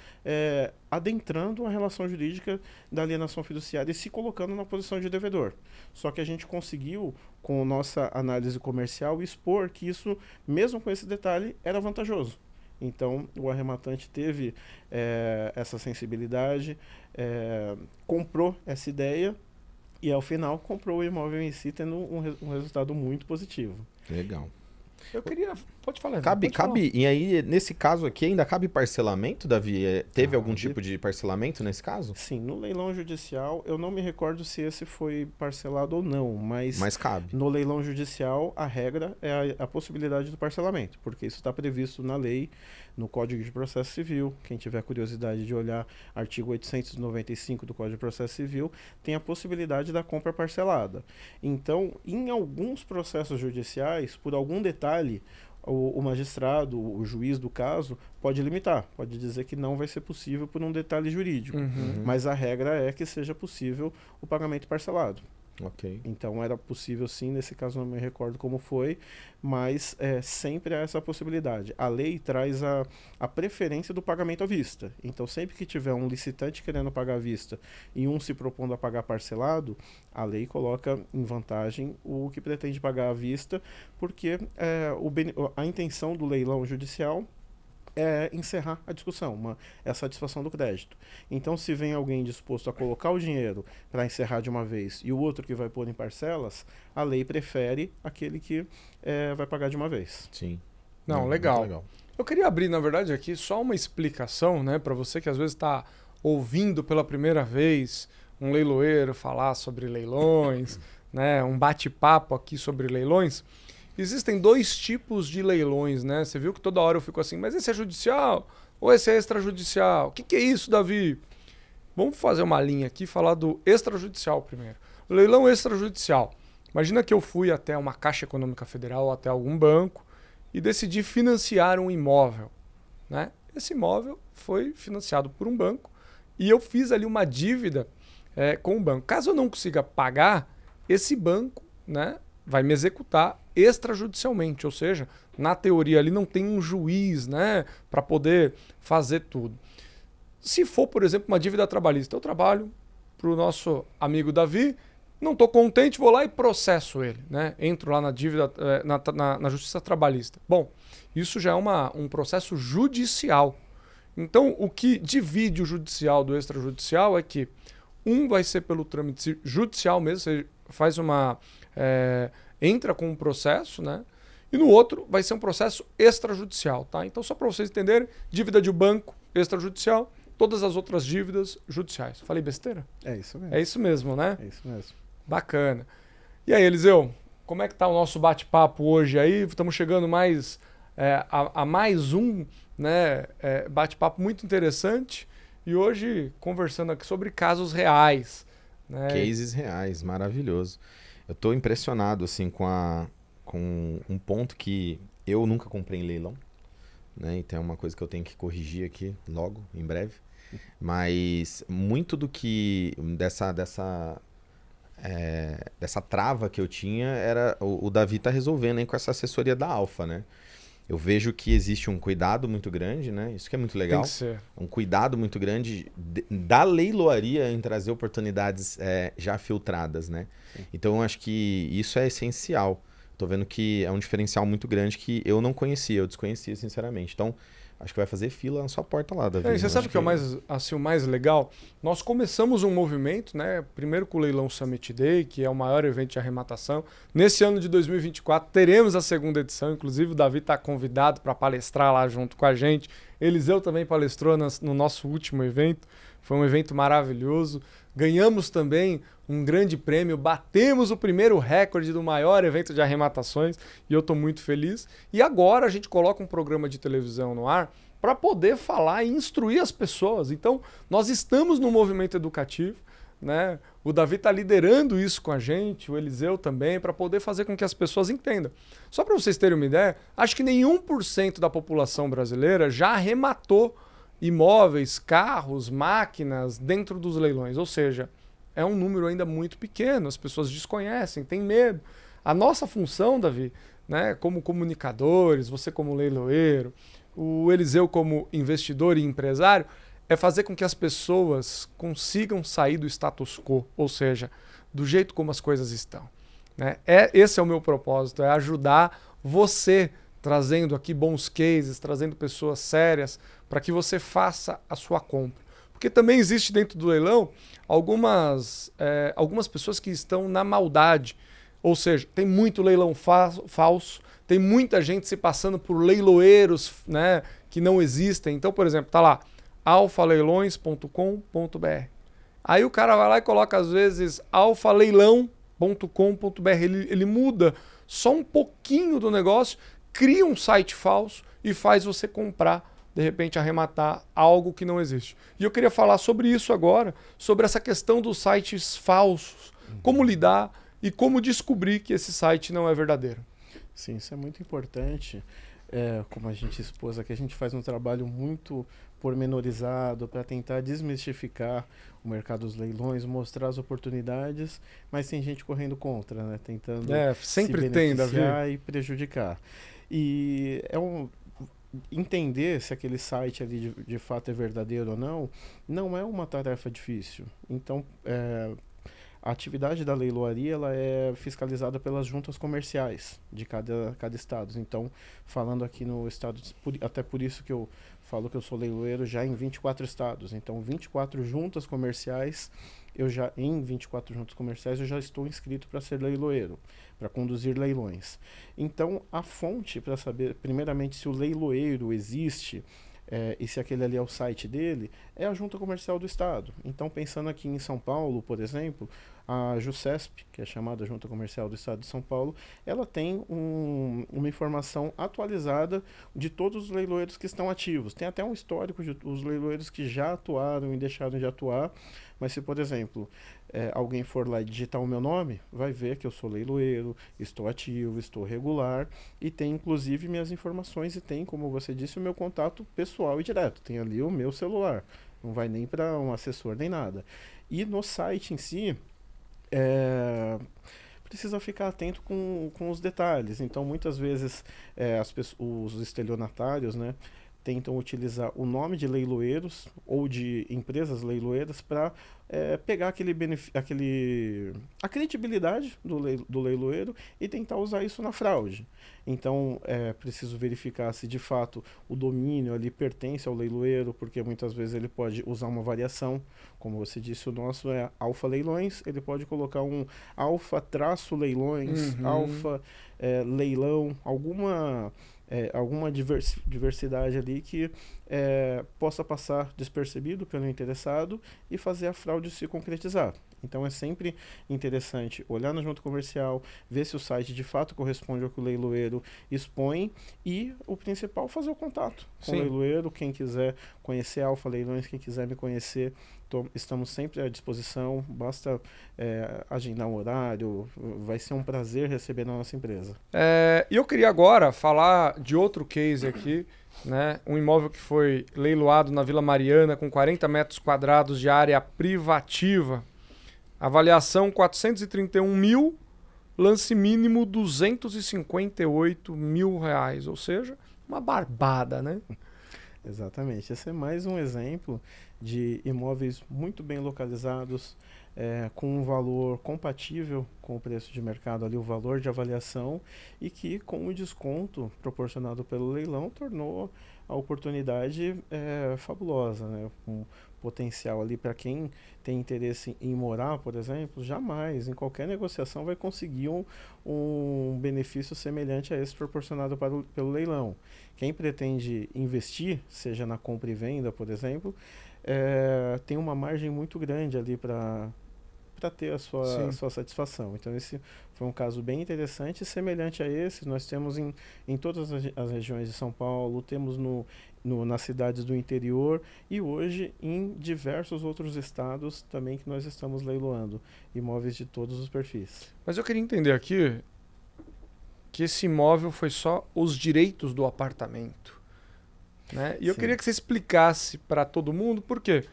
adentrando a relação jurídica da alienação fiduciária e se colocando na posição de devedor. Só que a gente conseguiu, com nossa análise comercial, expor que isso, mesmo com esse detalhe, era vantajoso. Então, o arrematante teve essa sensibilidade, comprou essa ideia, e ao final comprou o imóvel em si, tendo um resultado muito positivo. Legal. Eu queria... Pode falar. Cabe. E aí, nesse caso aqui, ainda cabe parcelamento, Davi? Teve algum tipo de parcelamento nesse caso? Sim, no leilão judicial, eu não me recordo se esse foi parcelado ou não, mas cabe. No leilão judicial, a regra é a possibilidade do parcelamento, porque isso está previsto na lei, no Código de Processo Civil. Quem tiver curiosidade de olhar artigo 895 do Código de Processo Civil, tem a possibilidade da compra parcelada. Então, em alguns processos judiciais, por algum detalhe, o magistrado, o juiz do caso, pode limitar, pode dizer que não vai ser possível por um detalhe jurídico, mas a regra é que seja possível o pagamento parcelado. Ok. Então era possível sim, nesse caso não me recordo como foi, mas sempre há essa possibilidade. A lei traz a preferência do pagamento à vista. Então sempre que tiver um licitante querendo pagar à vista e um se propondo a pagar parcelado, a lei coloca em vantagem o que pretende pagar à vista, porque a intenção do leilão judicial é encerrar a discussão, é a satisfação do crédito. Então, se vem alguém disposto a colocar o dinheiro para encerrar de uma vez e o outro que vai pôr em parcelas, a lei prefere aquele que vai pagar de uma vez. Sim. Não, legal. Eu queria abrir, na verdade, aqui só uma explicação, né, para você que às vezes está ouvindo pela primeira vez um leiloeiro falar sobre leilões, né, um bate-papo aqui sobre leilões. Existem dois tipos de leilões, né? Você viu que toda hora eu fico assim, mas esse é judicial ou esse é extrajudicial? O que é isso, Davi? Vamos fazer uma linha aqui e falar do extrajudicial primeiro. O leilão extrajudicial. Imagina que eu fui até uma Caixa Econômica Federal ou até algum banco e decidi financiar um imóvel, né? Esse imóvel foi financiado por um banco e eu fiz ali uma dívida com o banco. Caso eu não consiga pagar, esse banco, né, vai me executar extrajudicialmente, ou seja, na teoria ali não tem um juiz, né, para poder fazer tudo. Se for, por exemplo, uma dívida trabalhista, eu trabalho para o nosso amigo Davi, não estou contente, vou lá e processo ele, né? Entro lá na dívida, na justiça trabalhista. Bom, isso já é um processo judicial. Então, o que divide o judicial do extrajudicial é que um vai ser pelo trâmite judicial mesmo, você faz entra com um processo, né? E no outro vai ser um processo extrajudicial, tá? Então, só para vocês entenderem, dívida de banco extrajudicial, todas as outras dívidas judiciais. Falei besteira? É isso mesmo. É isso mesmo, né? É isso mesmo. Bacana. E aí, Eliseu, como é que tá o nosso bate-papo hoje aí? Estamos chegando a mais um, né, bate-papo muito interessante. E hoje conversando aqui sobre casos reais. Né? Cases reais, maravilhoso. Eu estou impressionado assim, com um ponto que eu nunca comprei em leilão. Né? Então é uma coisa que eu tenho que corrigir aqui logo, em breve. Mas muito do que dessa trava que eu tinha era o Davi tá resolvendo aí com essa assessoria da Alfa, né? Eu vejo que existe um cuidado muito grande, né? Isso que é muito legal. Tem que ser. Um cuidado muito grande da leiloaria em trazer oportunidades já filtradas, né? Sim. Então eu acho que isso é essencial. Tô vendo que é um diferencial muito grande que eu não conhecia, eu desconhecia sinceramente. Então acho que vai fazer fila na sua porta lá, Davi. Você sabe o que é o mais legal? Nós começamos um movimento, né? Primeiro com o Leilão Summit Day, que é o maior evento de arrematação. Nesse ano de 2024 teremos a segunda edição, inclusive o Davi está convidado para palestrar lá junto com a gente. Eliseu também palestrou no nosso último evento, foi um evento maravilhoso. Ganhamos também um grande prêmio, batemos o primeiro recorde do maior evento de arrematações e eu estou muito feliz. E agora a gente coloca um programa de televisão no ar para poder falar e instruir as pessoas. Então, nós estamos no movimento educativo, né? O Davi está liderando isso com a gente, o Eliseu também, para poder fazer com que as pessoas entendam. Só para vocês terem uma ideia, acho que nem 1% da população brasileira já arrematou imóveis, carros, máquinas dentro dos leilões. Ou seja, é um número ainda muito pequeno, as pessoas desconhecem, têm medo. A nossa função, Davi, né, como comunicadores, você como leiloeiro, o Eliseu como investidor e empresário, é fazer com que as pessoas consigam sair do status quo, ou seja, do jeito como as coisas estão. Né? Esse é o meu propósito, é ajudar você, trazendo aqui bons cases, trazendo pessoas sérias, para que você faça a sua compra. Porque também existe dentro do leilão algumas pessoas que estão na maldade. Ou seja, tem muito leilão falso, tem muita gente se passando por leiloeiros, né, que não existem. Então, por exemplo, tá lá, alfaleilões.com.br. Aí o cara vai lá e coloca, às vezes, alfaleilão.com.br. Ele muda só um pouquinho do negócio, cria um site falso e faz você comprar, de repente arrematar algo que não existe. E eu queria falar sobre isso agora, sobre essa questão dos sites falsos, como lidar e como descobrir que esse site não é verdadeiro. Sim, isso é muito importante. Como a gente expôs aqui, a gente faz um trabalho muito pormenorizado para tentar desmistificar o mercado dos leilões, mostrar as oportunidades, mas tem gente correndo contra, né? Tentando sempre se tem, beneficiar Davi. e prejudicar. E entender se aquele site ali de fato é verdadeiro ou não é uma tarefa difícil. Então, a atividade da leiloaria ela é fiscalizada pelas juntas comerciais de cada estado. Então, falando aqui no estado, até por isso que eu falo que eu sou leiloeiro já em 24 estados. Então, 24 juntas comerciais, em 24 juntas comerciais eu já estou inscrito para ser leiloeiro, para conduzir leilões. Então, a fonte para saber, primeiramente, se o leiloeiro existe, e se aquele ali é o site dele, é a junta comercial do estado. Então, pensando aqui em São Paulo, por exemplo, a JUSESP, que é chamada Junta Comercial do Estado de São Paulo, ela tem uma informação atualizada de todos os leiloeiros que estão ativos. Tem até um histórico de os leiloeiros que já atuaram e deixaram de atuar, mas se, por exemplo, alguém for lá e digitar o meu nome, vai ver que eu sou leiloeiro, estou ativo, estou regular e tem inclusive minhas informações e tem, como você disse, o meu contato pessoal e direto. Tem ali o meu celular, não vai nem para um assessor nem nada. E no site em si, precisa ficar atento com os detalhes. Então, muitas vezes, os estelionatários, né, tentam utilizar o nome de leiloeiros ou de empresas leiloeiras para pegar a credibilidade do leiloeiro e tentar usar isso na fraude. Então, é preciso verificar se de fato o domínio ali pertence ao leiloeiro, porque muitas vezes ele pode usar uma variação. Como você disse, o nosso é Alfa Leilões, ele pode colocar um Alfa-Leilões, Alfa Leilão, alguma diversidade ali que possa passar despercebido pelo interessado e fazer a fraude se concretizar. Então é sempre interessante olhar na junta comercial, ver se o site de fato corresponde ao que o leiloeiro expõe e o principal, fazer o contato com o leiloeiro. Quem quiser conhecer a Alfa Leilões, quem quiser me conhecer, estamos sempre à disposição, basta agendar um horário, vai ser um prazer receber na nossa empresa. E eu queria agora falar de outro case aqui, né? Um imóvel que foi leiloado na Vila Mariana com 40 metros quadrados de área privativa. Avaliação 431 mil, lance mínimo 258 mil reais, ou seja, uma barbada, né? Exatamente, esse é mais um exemplo de imóveis muito bem localizados, com um valor compatível com o preço de mercado ali, o valor de avaliação, e que com o desconto proporcionado pelo leilão tornou a oportunidade fabulosa, né? Com potencial ali para quem tem interesse em morar, por exemplo, jamais, em qualquer negociação, vai conseguir um benefício semelhante a esse proporcionado pelo leilão. Quem pretende investir, seja na compra e venda, por exemplo, tem uma margem muito grande ali para ter a sua satisfação. Então esse foi um caso bem interessante, semelhante a esse nós temos em todas as regiões de São Paulo, temos nas cidades do interior e hoje em diversos outros estados também que nós estamos leiloando imóveis de todos os perfis. Mas eu queria entender aqui que esse imóvel foi só os direitos do apartamento, né? E eu queria que você explicasse para todo mundo por quê.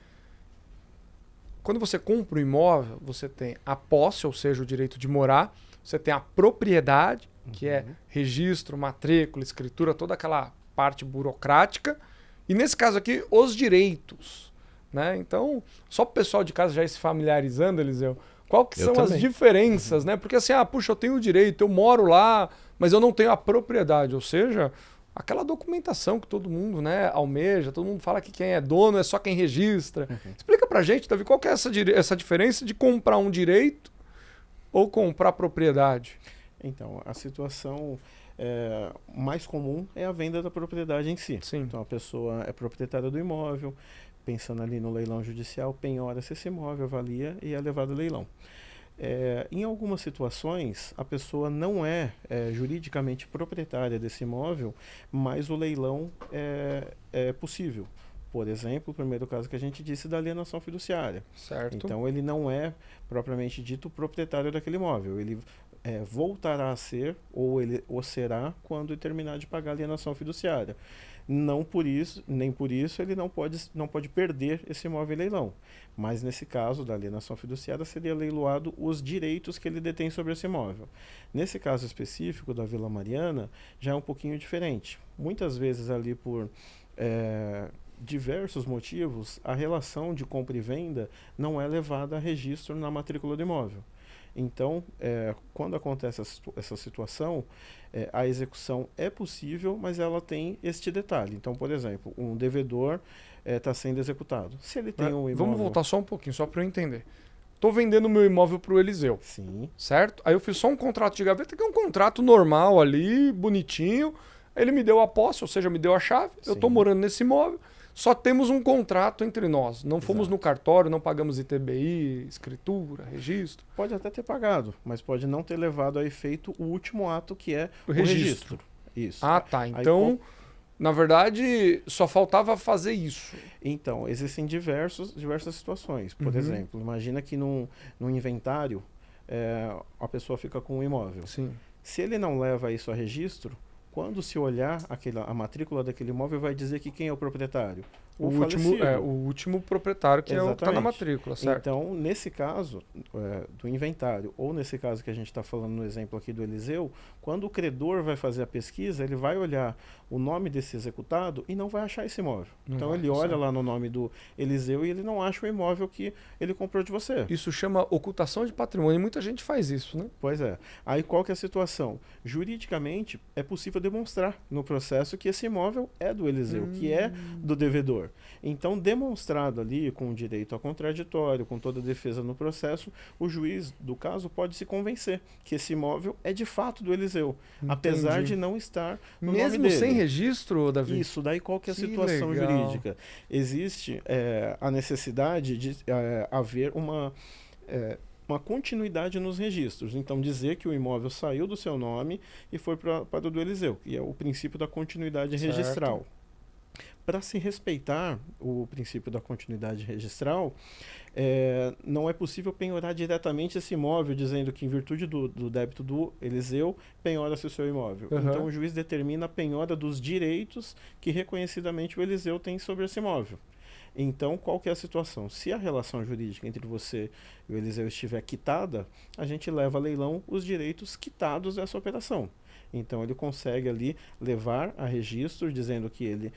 quando você compra um imóvel, você tem a posse, ou seja, o direito de morar, você tem a propriedade, que é registro, matrícula, escritura, toda aquela parte burocrática, e nesse caso aqui, os direitos, né? Então, só para o pessoal de casa já ir se familiarizando, Eliseu, qual que são as diferenças, né? Porque assim, puxa, eu tenho o direito, eu moro lá, mas eu não tenho a propriedade, ou seja, aquela documentação que todo mundo, né, almeja, todo mundo fala que quem é dono é só quem registra. Explica pra gente, Davi, qual que é essa diferença de comprar um direito ou comprar propriedade? Então, a situação mais comum é a venda da propriedade em si. Sim. Então, a pessoa é proprietária do imóvel, pensando ali no leilão judicial, penhora-se esse imóvel, avalia e é levado ao leilão. Em algumas situações, a pessoa não é juridicamente proprietária desse imóvel, mas o leilão é possível. Por exemplo, o primeiro caso que a gente disse da alienação fiduciária. Certo. Então, ele não é propriamente dito proprietário daquele imóvel. Ele voltará a ser, ou ele o será, quando terminar de pagar a alienação fiduciária. Não por isso, nem por isso ele não pode perder esse imóvel em leilão. Mas nesse caso da alienação fiduciária seria leiloado os direitos que ele detém sobre esse imóvel. Nesse caso específico da Vila Mariana, já é um pouquinho diferente. Muitas vezes ali por diversos motivos, a relação de compra e venda não é levada a registro na matrícula do imóvel. Então, quando acontece essa situação, a execução é possível, mas ela tem este detalhe. Então, por exemplo, um devedor está sendo executado. Se ele tem um imóvel... Vamos voltar só um pouquinho, só para eu entender. Estou vendendo meu imóvel para o Eliseu. Sim. Certo? Aí eu fiz só um contrato de gaveta, que é um contrato normal ali, bonitinho. Ele me deu a posse, ou seja, me deu a chave. Sim. Eu estou morando nesse imóvel. Só temos um contrato entre nós. Não fomos no cartório, não pagamos ITBI, escritura, registro. Pode até ter pagado, mas pode não ter levado a efeito o último ato, que é o registro. Isso. Ah, tá. Então, na verdade, só faltava fazer isso. Então, existem diversas situações. Por exemplo, imagina que num inventário, a pessoa fica com um imóvel. Sim. Se ele não leva isso a registro, quando se olhar a matrícula daquele imóvel, vai dizer que quem é o proprietário? O último proprietário, que Exatamente. é o que está na matrícula, certo? Então, nesse caso do inventário, ou nesse caso que a gente está falando no exemplo aqui do Eliseu, quando o credor vai fazer a pesquisa, ele vai olhar o nome desse executado e não vai achar esse imóvel. Então, ele olha lá no nome do Eliseu e ele não acha o imóvel que ele comprou de você. Isso chama ocultação de patrimônio, e muita gente faz isso, né? Pois é. Aí, qual que é a situação? Juridicamente, é possível demonstrar no processo que esse imóvel é do Eliseu, que é do devedor. Então, demonstrado ali com o direito a contraditório, com toda a defesa no processo, o juiz do caso pode se convencer que esse imóvel é de fato do Eliseu, apesar de não estar no nome dele. Mesmo sem registro, Davi? Isso, daí qual que é a situação jurídica? Existe a necessidade de haver uma continuidade nos registros. Então, dizer que o imóvel saiu do seu nome e foi para o do Eliseu, que é o princípio da continuidade registral. Para se respeitar o princípio da continuidade registral, não é possível penhorar diretamente esse imóvel, dizendo que, em virtude do débito do Eliseu, penhora-se o seu imóvel. Então, o juiz determina a penhora dos direitos que, reconhecidamente, o Eliseu tem sobre esse imóvel. Então, qual que é a situação? Se a relação jurídica entre você e o Eliseu estiver quitada, a gente leva a leilão os direitos quitados dessa operação. Então, ele consegue ali levar a registro, dizendo que ele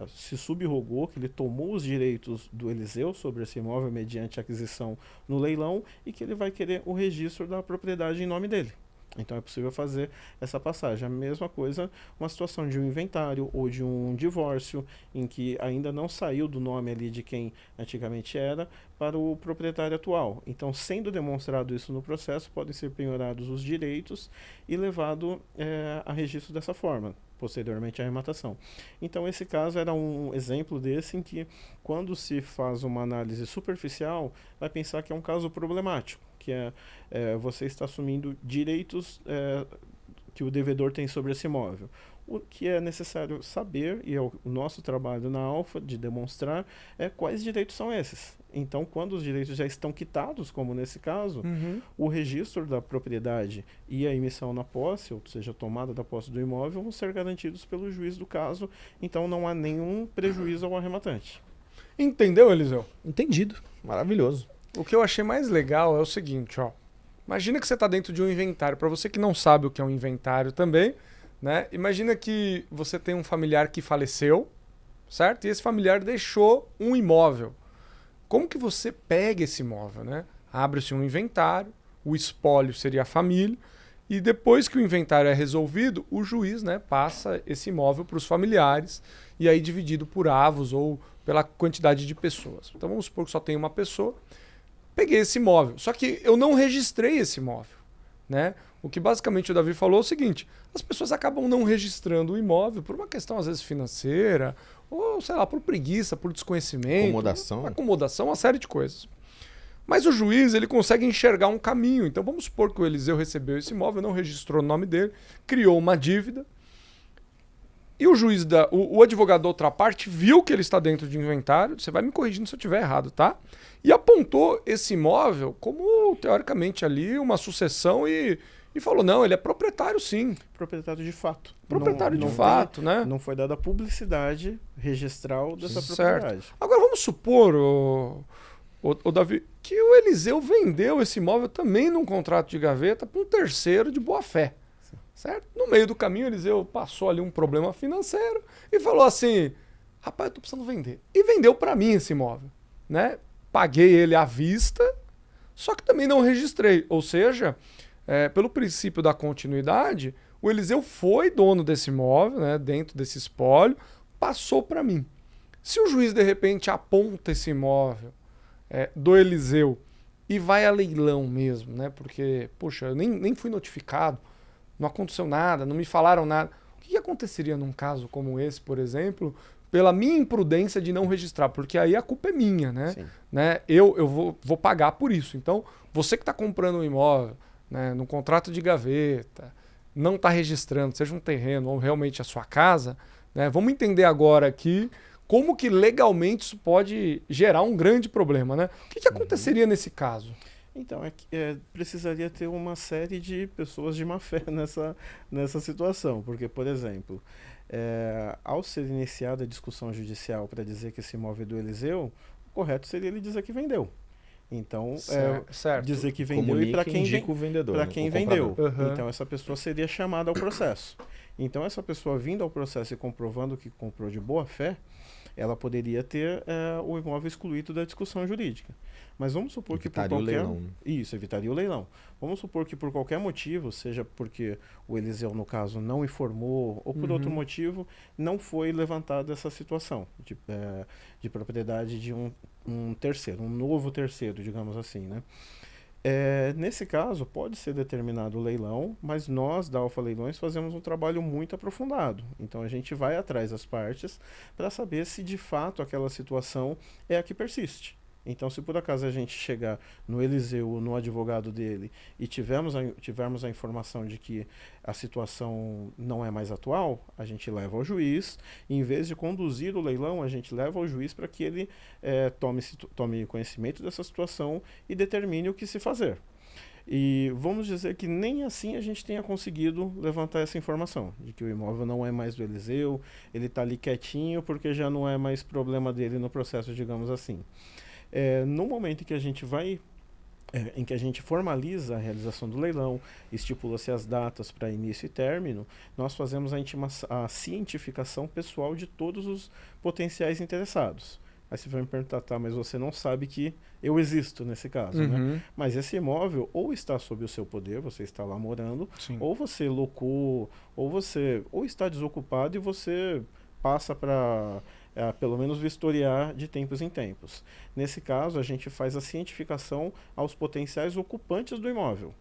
se subrogou, que ele tomou os direitos do Eliseu sobre esse imóvel mediante aquisição no leilão e que ele vai querer o registro da propriedade em nome dele. Então, é possível fazer essa passagem. A mesma coisa, uma situação de um inventário ou de um divórcio, em que ainda não saiu do nome ali de quem antigamente era para o proprietário atual. Então, sendo demonstrado isso no processo, podem ser penhorados os direitos e levado a registro dessa forma, posteriormente à arrematação. Então, esse caso era um exemplo desse em que, quando se faz uma análise superficial, vai pensar que é um caso problemático, que você está assumindo direitos que o devedor tem sobre esse imóvel. O que é necessário saber, e é o nosso trabalho na Alfa, de demonstrar, quais direitos são esses. Então, quando os direitos já estão quitados, como nesse caso, o registro da propriedade e a emissão na posse, ou seja, a tomada da posse do imóvel, vão ser garantidos pelo juiz do caso, então não há nenhum prejuízo ao arrematante. Entendeu, Eliseu? Entendido. Maravilhoso. O que eu achei mais legal é o seguinte, ó. Imagina que você está dentro de um inventário. Para você que não sabe o que é um inventário também, né? Imagina que você tem um familiar que faleceu, certo? E esse familiar deixou um imóvel. Como que você pega esse imóvel, né? Abre-se um inventário, o espólio seria a família, e depois que o inventário é resolvido, o juiz, né, passa esse imóvel para os familiares, e aí dividido por avos ou pela quantidade de pessoas. Então vamos supor que só tem uma pessoa. Peguei esse imóvel, só que eu não registrei esse imóvel, né? O que basicamente o Davi falou é o seguinte: as pessoas acabam não registrando o imóvel por uma questão às vezes financeira, ou sei lá, por preguiça, por desconhecimento, acomodação, uma série de coisas. Mas o juiz, ele consegue enxergar um caminho. Então vamos supor que o Eliseu recebeu esse imóvel, não registrou o nome dele, criou uma dívida. E o juiz, o advogado da outra parte, viu que ele está dentro de inventário, você vai me corrigindo se eu estiver errado, tá? E apontou esse imóvel como, teoricamente, ali uma sucessão e falou, não, ele é proprietário sim. Proprietário de fato. Proprietário de fato, né? Não foi dada publicidade registral dessa propriedade. Agora vamos supor, o Davi, que o Eliseu vendeu esse imóvel também num contrato de gaveta para um terceiro de boa fé. Certo? No meio do caminho, o Eliseu passou ali um problema financeiro e falou assim, rapaz, eu tô precisando vender. E vendeu para mim esse imóvel, né? Paguei ele à vista, só que também não registrei. Ou seja, pelo princípio da continuidade, o Eliseu foi dono desse imóvel, né, dentro desse espólio, passou para mim. Se o juiz, de repente, aponta esse imóvel do Eliseu e vai a leilão mesmo, né? Porque, poxa, eu nem fui notificado, não aconteceu nada, não me falaram nada. O que aconteceria num caso como esse, por exemplo, pela minha imprudência de não registrar? Porque aí a culpa é minha, né? Eu vou pagar por isso. Então, você que está comprando um imóvel, né, num contrato de gaveta, não está registrando, seja um terreno ou realmente a sua casa, né, vamos entender agora aqui como que legalmente isso pode gerar um grande problema, né? O que aconteceria nesse caso? Então, precisaria ter uma série de pessoas de má fé nessa situação, porque, por exemplo, ao ser iniciada a discussão judicial para dizer que esse imóvel é do Eliseu, o correto seria ele dizer que vendeu. Então, certo. dizer que vendeu Comunique, e para quem, indica o vendedor, para né? quem O vendeu. Uhum. Então, essa pessoa seria chamada ao processo. Então, essa pessoa vindo ao processo e comprovando que comprou de boa fé, ela poderia ter o imóvel excluído da discussão jurídica. Mas vamos supor que por qualquer... leilão. Isso, evitaria o leilão. Vamos supor que por qualquer motivo, seja porque o Eliseu, no caso, não informou, ou por outro motivo, não foi levantada essa situação de propriedade de um terceiro, um novo terceiro, digamos assim, né? Nesse caso, pode ser determinado o leilão, mas nós, da Alfa Leilões, fazemos um trabalho muito aprofundado. Então, a gente vai atrás das partes para saber se, de fato, aquela situação é a que persiste. Então, se por acaso a gente chegar no Eliseu, no advogado dele, e tivermos a informação de que a situação não é mais atual, a gente leva ao juiz, e em vez de conduzir o leilão, a gente leva ao juiz para que ele tome conhecimento dessa situação e determine o que se fazer. E vamos dizer que nem assim a gente tenha conseguido levantar essa informação, de que o imóvel não é mais do Eliseu, ele está ali quietinho porque já não é mais problema dele no processo, digamos assim. No momento em que a gente em que a gente formaliza a realização do leilão, estipula-se as datas para início e término, nós fazemos a cientificação pessoal de todos os potenciais interessados. Aí você vai me perguntar, tá, mas você não sabe que eu existo nesse caso, né? Mas esse imóvel ou está sob o seu poder, você está lá morando, Sim. ou você locou, ou está desocupado e você passa para pelo menos vistoriar de tempos em tempos. Nesse caso, a gente faz a cientificação aos potenciais ocupantes do imóvel.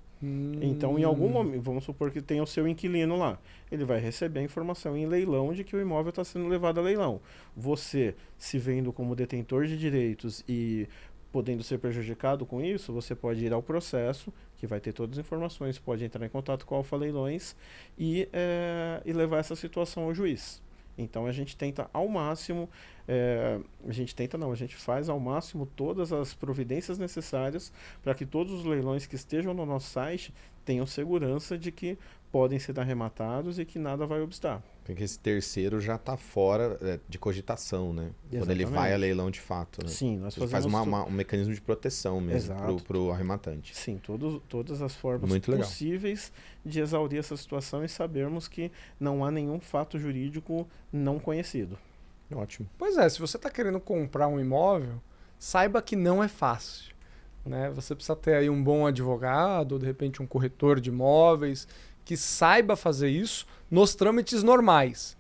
Então, em algum momento, vamos supor que tenha o seu inquilino lá, ele vai receber a informação em leilão de que o imóvel está sendo levado a leilão. Você, se vendo como detentor de direitos e podendo ser prejudicado com isso, você pode ir ao processo, que vai ter todas as informações, pode entrar em contato com a Alfa Leilões e levar essa situação ao juiz. Então a gente tenta ao máximo, a gente faz ao máximo todas as providências necessárias para que todos os leilões que estejam no nosso site tenham segurança de que podem ser arrematados e que nada vai obstar. Porque esse terceiro já está fora de cogitação, né? Exatamente. Quando ele vai a leilão de fato, né? Sim, nós ele fazemos... faz um mecanismo de proteção mesmo para o arrematante. Sim, todas as formas Muito legal. possíveis de exaurir essa situação e sabermos que não há nenhum fato jurídico não conhecido. Ótimo. Pois é, se você está querendo comprar um imóvel, saiba que não é fácil, né? Você precisa ter aí um bom advogado, ou de repente um corretor de imóveis, que saiba fazer isso nos trâmites normais.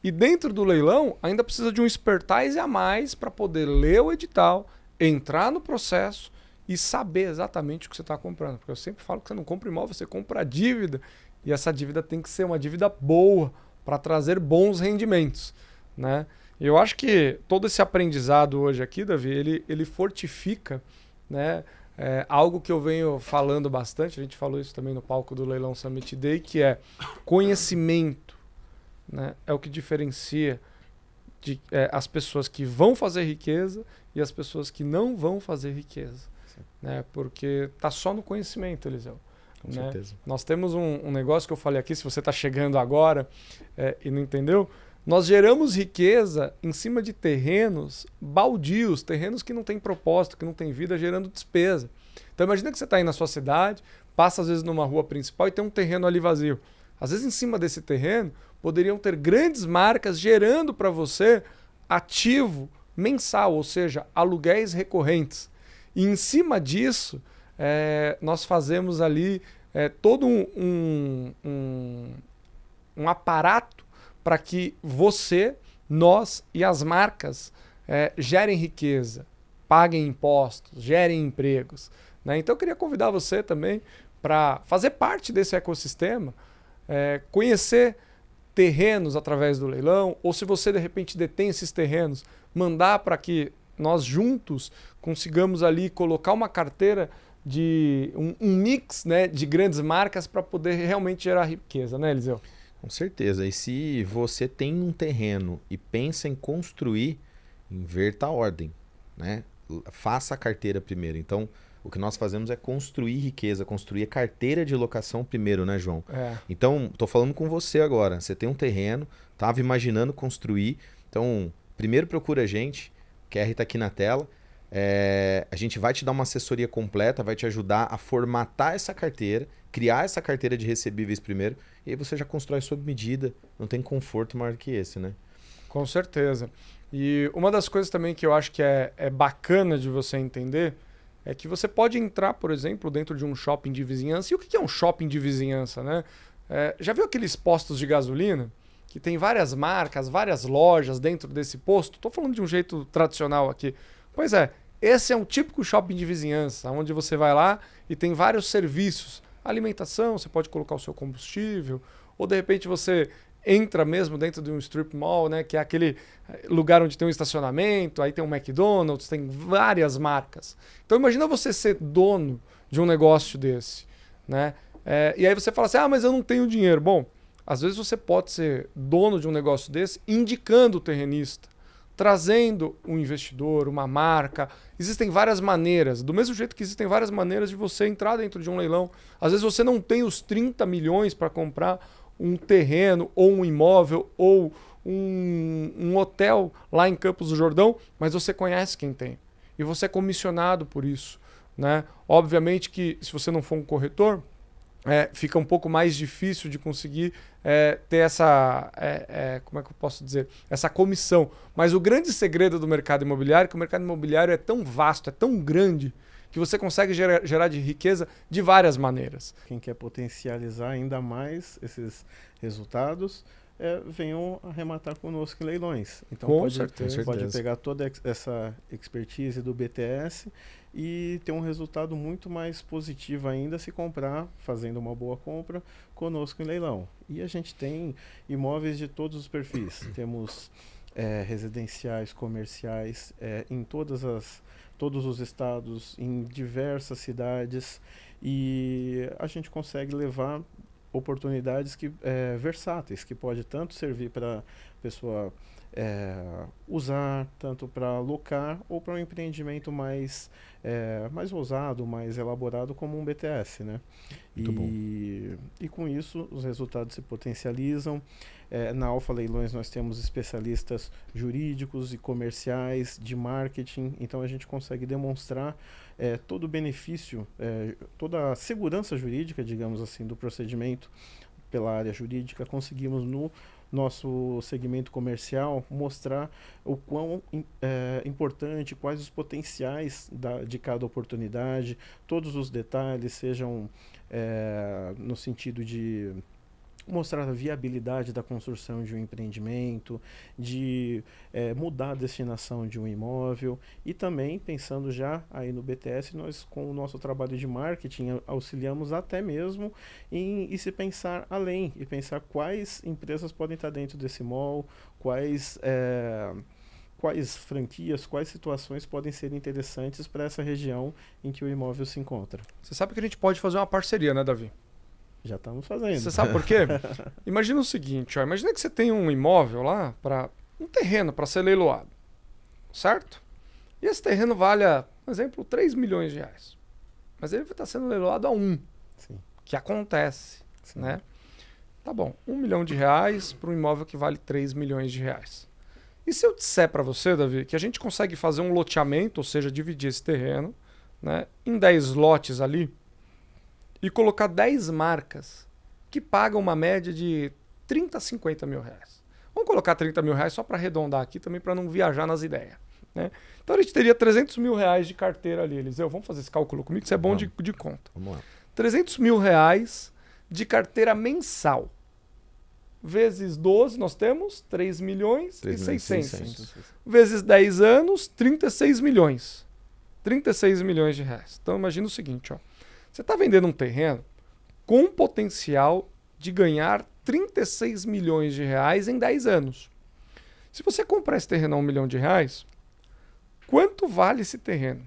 E dentro do leilão, ainda precisa de um expertise a mais para poder ler o edital, entrar no processo e saber exatamente o que você está comprando. Porque eu sempre falo que você não compra imóvel, você compra a dívida. E essa dívida tem que ser uma dívida boa para trazer bons rendimentos, né? Eu acho que todo esse aprendizado hoje aqui, Davi, ele fortifica, né, algo que eu venho falando bastante, a gente falou isso também no palco do Leilão Summit Day, que é conhecimento, né, é o que diferencia as pessoas que vão fazer riqueza e as pessoas que não vão fazer riqueza, né, porque tá só no conhecimento, Eliseu. Com certeza. Nós temos um negócio que eu falei aqui, se você está chegando agora e não entendeu, nós geramos riqueza em cima de terrenos baldios, terrenos que não têm propósito, que não têm vida, gerando despesa. Então imagina que você está aí na sua cidade, passa às vezes numa rua principal e tem um terreno ali vazio. Às vezes em cima desse terreno poderiam ter grandes marcas gerando para você ativo mensal, ou seja, aluguéis recorrentes. E em cima disso, nós fazemos ali todo um aparato para que você, nós e as marcas gerem riqueza, paguem impostos, gerem empregos, né? Então eu queria convidar você também para fazer parte desse ecossistema, conhecer terrenos através do leilão, ou se você de repente detém esses terrenos, mandar para que nós juntos consigamos ali colocar uma carteira de um mix, né, de grandes marcas para poder realmente gerar riqueza, né, Eliseu? Com certeza. E se você tem um terreno e pensa em construir, inverta a ordem, né? Faça a carteira primeiro. Então, o que nós fazemos é construir riqueza, construir a carteira de locação primeiro, né, João? Então, estou falando com você agora. Você tem um terreno, estava imaginando construir. Então, primeiro procura a gente, o QR está aqui na tela. A gente vai te dar uma assessoria completa, vai te ajudar a formatar essa carteira, criar essa carteira de recebíveis primeiro, e aí você já constrói sob medida. Não tem conforto maior que esse, né? Com certeza. E uma das coisas também que eu acho que é bacana de você entender é que você pode entrar, por exemplo, dentro de um shopping de vizinhança. E o que é um shopping de vizinhança, né? Já viu aqueles postos de gasolina que tem várias marcas, várias lojas dentro desse posto? Estou falando de um jeito tradicional aqui. Pois é, esse é um típico shopping de vizinhança, onde você vai lá e tem vários serviços. Alimentação, você pode colocar o seu combustível, ou de repente você entra mesmo dentro de um strip mall, né, que é aquele lugar onde tem um estacionamento, aí tem um McDonald's, tem várias marcas. Então imagina você ser dono de um negócio desse, né? E aí você fala assim, mas eu não tenho dinheiro. Bom, às vezes você pode ser dono de um negócio desse indicando o terrenista, trazendo um investidor, uma marca. Existem várias maneiras, do mesmo jeito que existem várias maneiras de você entrar dentro de um leilão. Às vezes você não tem os 30 milhões para comprar um terreno, ou um imóvel, ou um hotel lá em Campos do Jordão, mas você conhece quem tem. E você é comissionado por isso, né? Obviamente que se você não for um corretor, fica um pouco mais difícil de conseguir ter essa, como é que eu posso dizer, essa comissão. Mas o grande segredo do mercado imobiliário é que o mercado imobiliário é tão vasto, é tão grande, que você consegue gerar de riqueza de várias maneiras. Quem quer potencializar ainda mais esses resultados, venham arrematar conosco em leilões. Então pode pegar toda essa expertise do BTS e ter um resultado muito mais positivo ainda se comprar, fazendo uma boa compra conosco em leilão. E a gente tem imóveis de todos os perfis. Temos residenciais, comerciais, em todos os estados, em diversas cidades, e a gente consegue levar oportunidades versáteis, que pode tanto servir para a pessoa usar tanto para alocar ou para um empreendimento mais ousado, mais elaborado como um BTS, né? Muito bom. E com isso os resultados se potencializam. Na Alfa Leilões nós temos especialistas jurídicos e comerciais, de marketing, então a gente consegue demonstrar todo o benefício, toda a segurança jurídica, digamos assim, do procedimento pela área jurídica. Conseguimos no nosso segmento comercial mostrar o quão importante, quais os potenciais de cada oportunidade, todos os detalhes, sejam no sentido de mostrar a viabilidade da construção de um empreendimento, de mudar a destinação de um imóvel, e também pensando já aí no BTS, nós com o nosso trabalho de marketing auxiliamos até mesmo em se pensar além, e pensar quais empresas podem estar dentro desse mall, quais franquias, quais situações podem ser interessantes para essa região em que o imóvel se encontra. Você sabe que a gente pode fazer uma parceria, né, Davi? Já estamos fazendo. Você sabe por quê? Imagina o seguinte, ó, imagina que você tem um imóvel lá, um terreno para ser leiloado, certo? E esse terreno vale, por exemplo, 3 milhões de reais. Mas ele vai estar sendo leiloado a 1, Sim. que acontece, Sim. né? Tá bom, 1 milhão de reais para um imóvel que vale 3 milhões de reais. E se eu disser para você, Davi, que a gente consegue fazer um loteamento, ou seja, dividir esse terreno, né, em 10 lotes ali, e colocar 10 marcas que pagam uma média de 30 a 50 mil reais. Vamos colocar 30 mil reais só para arredondar aqui também, para não viajar nas ideias, né? Então a gente teria 300 mil reais de carteira ali, Eliseu. Vamos fazer esse cálculo comigo, que isso é bom de conta. Vamos lá. 300 mil reais de carteira mensal. Vezes 12, nós temos 3 milhões e 600. Vezes 10 anos, 36 milhões. 36 milhões de reais. Então imagina o seguinte, ó. Você está vendendo um terreno com potencial de ganhar 36 milhões de reais em 10 anos. Se você comprar esse terreno a 1 milhão de reais, quanto vale esse terreno?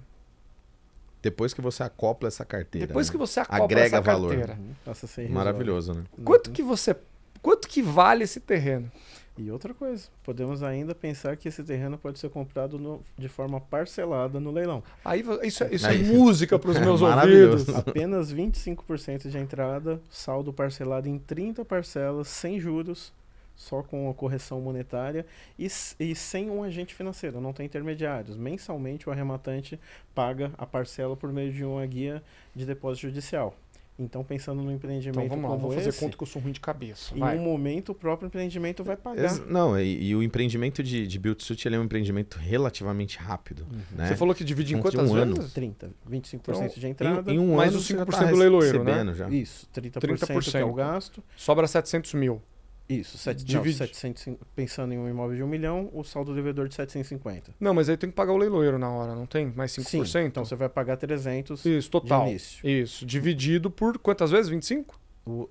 Depois que você acopla essa carteira. Depois que você acopla agrega essa valor. carteira. Passa a ser Maravilhoso, né? Quanto que vale esse terreno? E outra coisa, podemos ainda pensar que esse terreno pode ser comprado de forma parcelada no leilão. Aí isso é música para os meus ouvidos. Apenas 25% de entrada, saldo parcelado em 30 parcelas, sem juros, só com a correção monetária e sem um agente financeiro, não tem intermediários. Mensalmente o arrematante paga a parcela por meio de uma guia de depósito judicial. Então, pensando no empreendimento então, vamos lá, como vou fazer esse, conta que eu sou ruim de cabeça. em um momento o próprio empreendimento vai pagar. Não, e o empreendimento de build-to-suit ele é um empreendimento relativamente rápido. Né? Você falou que divide em quantas vezes? 30, 25% então, de entrada. Em um mais ano os você já 5% tá do leiloeiro, né? recebendo já. Isso, 30% que é o gasto. Sobra 700 mil. Isso, 700, pensando em um imóvel de 1 milhão, o saldo devedor de 750. Não, mas aí tem que pagar o leiloeiro na hora, não tem? Mais 5%? Sim, então você vai pagar 300 isso, total. de início. Isso, dividido por quantas vezes? 25?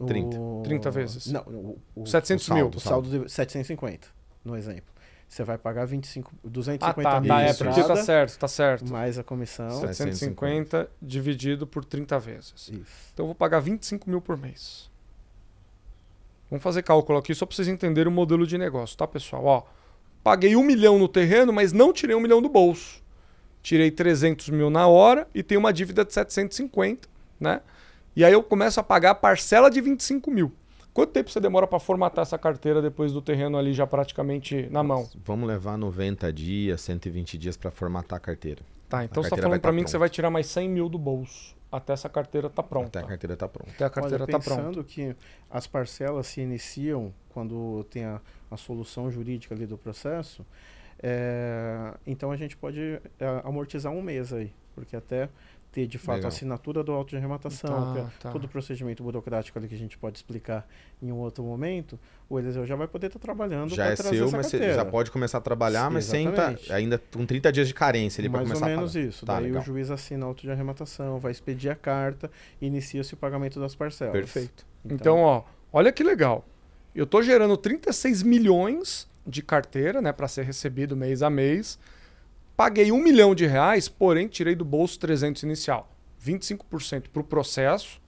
30. 30 vezes. Não, 700 mil. O saldo de 750, no exemplo. Você vai pagar 250 mil tá, de porque entrada, tá certo. mais a comissão. 750 dividido por 30 vezes. Isso. Então eu vou pagar 25 mil por mês. Vamos fazer cálculo aqui só para vocês entenderem o modelo de negócio, tá, pessoal? Ó, paguei 1 milhão no terreno, mas não tirei 1 milhão do bolso. Tirei 300 mil na hora e tenho uma dívida de 750, né? E aí eu começo a pagar a parcela de 25 mil. Quanto tempo você demora para formatar essa carteira depois do terreno ali já praticamente na mão? Vamos levar 90 dias, 120 dias para formatar a carteira. Tá, então você está falando para mim que você vai tirar mais 100 mil do bolso até essa carteira tá pronta. Até a carteira tá pronta. Até a carteira tá pronta. Pensando que as parcelas se iniciam quando tem a solução jurídica ali do processo, então a gente pode amortizar um mês aí, porque até ter de fato a assinatura do auto de arrematação, todo o procedimento burocrático ali que a gente pode explicar em um outro momento, o Eliseu já vai poder estar trabalhando já é seu, mas você já pode começar a trabalhar, mas sem ainda com 30 dias de carência ali para começar a pagar. Mais ou menos isso. Daí o juiz assina auto de arrematação, vai expedir a carta e inicia-se o pagamento das parcelas. Perfeito. Então, ó, olha que legal. Eu tô gerando 36 milhões de carteira, né, para ser recebido mês a mês. Paguei 1 milhão de reais, porém tirei do bolso 300 inicial. 25% para o processo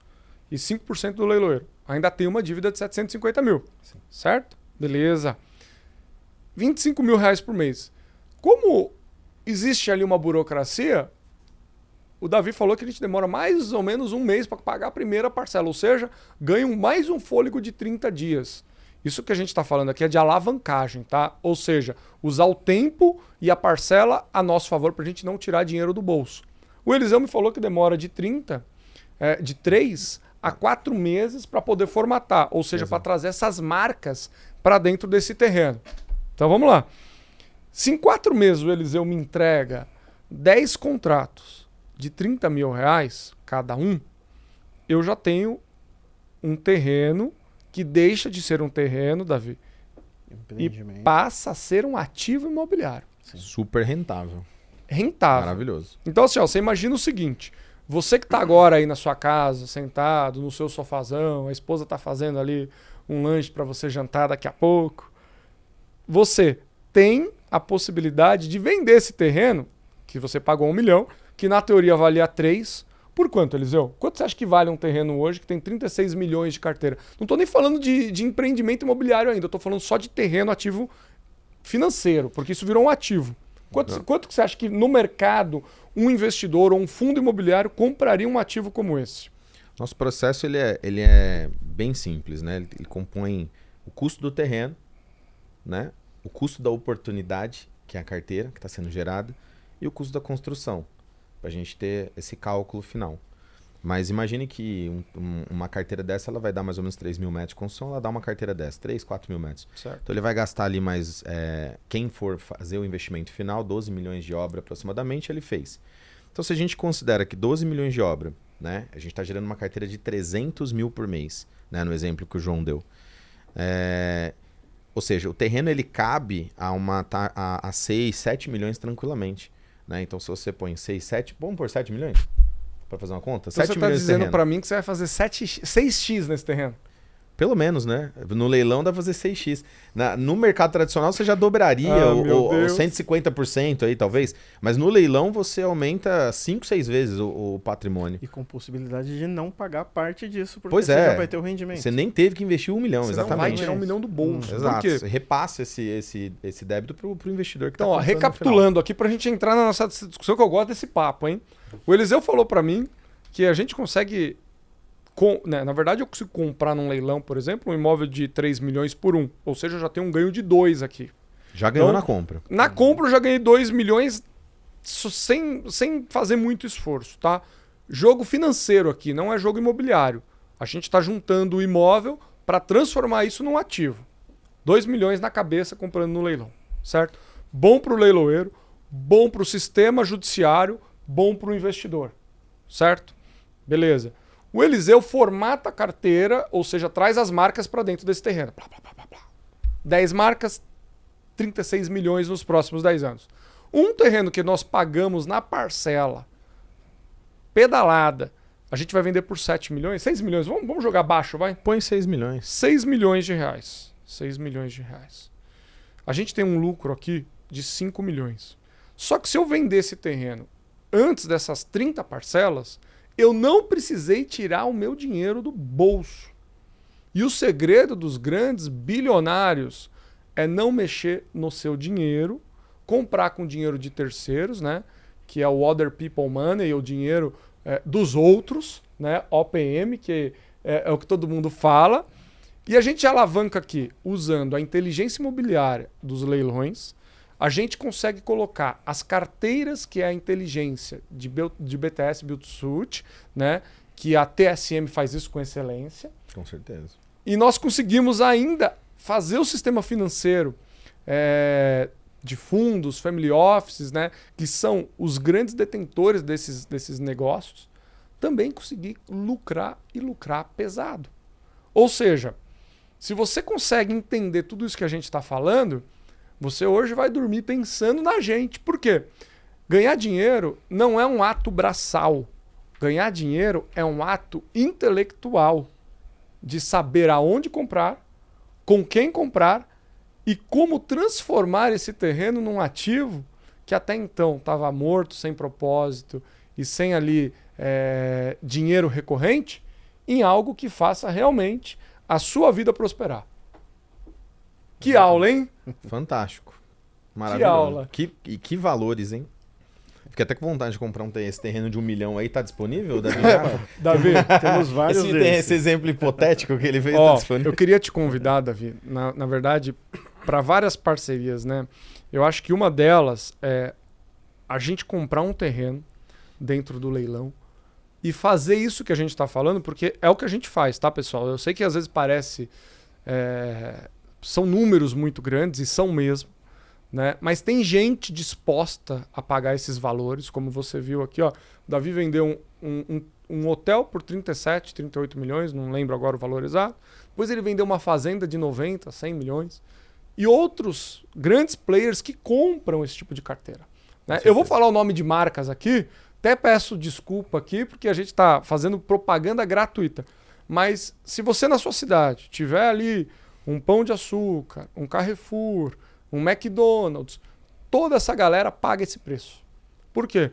e 5% do leiloeiro. Ainda tem uma dívida de 750 mil. Sim. Certo? Beleza. 25 mil reais por mês. Como existe ali uma burocracia, o Davi falou que a gente demora mais ou menos um mês para pagar a primeira parcela, ou seja, ganha mais um fôlego de 30 dias. Isso que a gente está falando aqui é de alavancagem, tá? Ou seja, usar o tempo e a parcela a nosso favor para a gente não tirar dinheiro do bolso. O Eliseu me falou que demora de 3 a 4 meses para poder formatar, ou seja, para trazer essas marcas para dentro desse terreno. Então vamos lá. Se em 4 meses o Eliseu me entrega 10 contratos de 30 mil reais cada um, eu já tenho um terreno que deixa de ser um terreno, Davi, e passa a ser um ativo imobiliário. Sim. Super rentável. Rentável. Maravilhoso. Então assim, ó, você imagina o seguinte, você que está agora aí na sua casa, sentado no seu sofazão, a esposa está fazendo ali um lanche para você jantar daqui a pouco, você tem a possibilidade de vender esse terreno, que você pagou 1 milhão, que na teoria valia 3. Por quanto, Eliseu? Quanto você acha que vale um terreno hoje que tem 36 milhões de carteira? Não estou nem falando de empreendimento imobiliário ainda, eu estou falando só de terreno ativo financeiro, porque isso virou um ativo. Quanto que você acha que no mercado um investidor ou um fundo imobiliário compraria um ativo como esse? Nosso processo ele é bem simples, né? Ele compõe o custo do terreno, né? O custo da oportunidade, que é a carteira que está sendo gerada, e o custo da construção, para a gente ter esse cálculo final. Mas imagine que uma carteira dessa ela vai dar mais ou menos 3 mil metros de construção, ela dá uma carteira dessa, 3, 4 mil metros. Certo. Então ele vai gastar ali mais, quem for fazer o investimento final, 12 milhões de obra aproximadamente, ele fez. Então se a gente considera que 12 milhões de obra, né, a gente está gerando uma carteira de 300 mil por mês, né, no exemplo que o João deu. Ou seja, o terreno ele cabe a 6, 7 milhões tranquilamente. Né? Então, se você põe 6, 7, vamos por 7 milhões? Para fazer uma conta? Então 7 você está dizendo para mim que você vai fazer 6x nesse terreno? Pelo menos, né? No leilão dá pra fazer 6x. No mercado tradicional você já dobraria o 150% aí, talvez. Mas no leilão você aumenta 5, 6 vezes o patrimônio. E com possibilidade de não pagar parte disso, porque pois você já vai ter o rendimento. Você nem teve que investir 1 milhão, você exatamente. Não vai tirar 1 milhão do bolso. Exato. Você repassa esse débito pro investidor que então, tá recapitulando aqui pra gente entrar na nossa discussão, que eu gosto desse papo, hein? O Eliseu falou pra mim que a gente consegue... Na verdade, eu consigo comprar num leilão, por exemplo, um imóvel de 3 milhões por 1. Ou seja, eu já tenho um ganho de 2 aqui. Já ganhou na compra. Na compra eu já ganhei 2 milhões sem fazer muito esforço, tá? Jogo financeiro aqui, não é jogo imobiliário. A gente está juntando o imóvel para transformar isso num ativo. 2 milhões na cabeça comprando no leilão, certo? Bom para o leiloeiro, bom para o sistema judiciário, bom para o investidor, certo? Beleza. O Eliseu formata a carteira, ou seja, traz as marcas para dentro desse terreno. 10 marcas, 36 milhões nos próximos 10 anos. Um terreno que nós pagamos na parcela, pedalada, a gente vai vender por 7 milhões, 6 milhões, vamos jogar baixo, vai? Põe 6 milhões. 6 milhões de reais. 6 milhões de reais. A gente tem um lucro aqui de 5 milhões. Só que se eu vender esse terreno antes dessas 30 parcelas, eu não precisei tirar o meu dinheiro do bolso. E o segredo dos grandes bilionários é não mexer no seu dinheiro, comprar com dinheiro de terceiros, né? Que é o Other People Money, o dinheiro dos outros, né? OPM, que é o que todo mundo fala. E a gente alavanca aqui, usando a inteligência imobiliária dos leilões, a gente consegue colocar as carteiras, que é a inteligência de BTS Build to Suit, né? Que a TSM faz isso com excelência. Com certeza. E nós conseguimos ainda fazer o sistema financeiro de fundos, family offices, né? Que são os grandes detentores desses negócios, também conseguir lucrar e lucrar pesado. Ou seja, se você consegue entender tudo isso que a gente está falando, você hoje vai dormir pensando na gente. Por quê? Ganhar dinheiro não é um ato braçal. Ganhar dinheiro é um ato intelectual de saber aonde comprar, com quem comprar e como transformar esse terreno num ativo que até então estava morto, sem propósito e sem ali dinheiro recorrente, em algo que faça realmente a sua vida prosperar. Que aula, hein? Fantástico. Maravilhoso. Que aula. Que valores, hein? Fiquei até com vontade de comprar esse terreno de 1 milhão aí. Tá disponível, Davi? Davi, temos vários esse exemplo hipotético que ele fez ó, tá disponível. eu queria te convidar, Davi, na verdade, para várias parcerias, né? Eu acho que uma delas é a gente comprar um terreno dentro do leilão e fazer isso que a gente está falando, porque é o que a gente faz, tá, pessoal? Eu sei que às vezes parece... são números muito grandes, e são mesmo, né? Mas tem gente disposta a pagar esses valores, como você viu aqui, ó. O Davi vendeu um hotel por 37, 38 milhões, não lembro agora o valor exato. Depois ele vendeu uma fazenda de 90, 100 milhões. E outros grandes players que compram esse tipo de carteira, né? Eu vou falar o nome de marcas aqui, até peço desculpa aqui, porque a gente está fazendo propaganda gratuita. Mas se você na sua cidade tiver ali um Pão de Açúcar, um Carrefour, um McDonald's, toda essa galera paga esse preço. Por quê?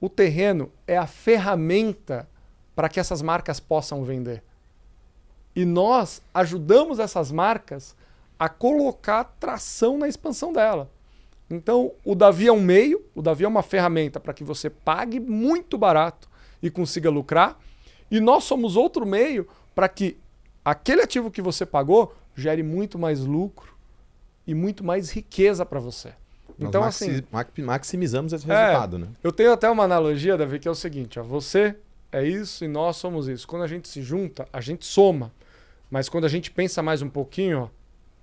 O terreno é a ferramenta para que essas marcas possam vender. E nós ajudamos essas marcas a colocar tração na expansão dela. Então, o Davi é um meio, o Davi é uma ferramenta para que você pague muito barato e consiga lucrar. E nós somos outro meio para que aquele ativo que você pagou gere muito mais lucro e muito mais riqueza para você. Então, assim, maximizamos esse resultado, né? Eu tenho até uma analogia, Davi, que é o seguinte, ó, você é isso e nós somos isso. Quando a gente se junta, a gente soma. Mas quando a gente pensa mais um pouquinho, ó,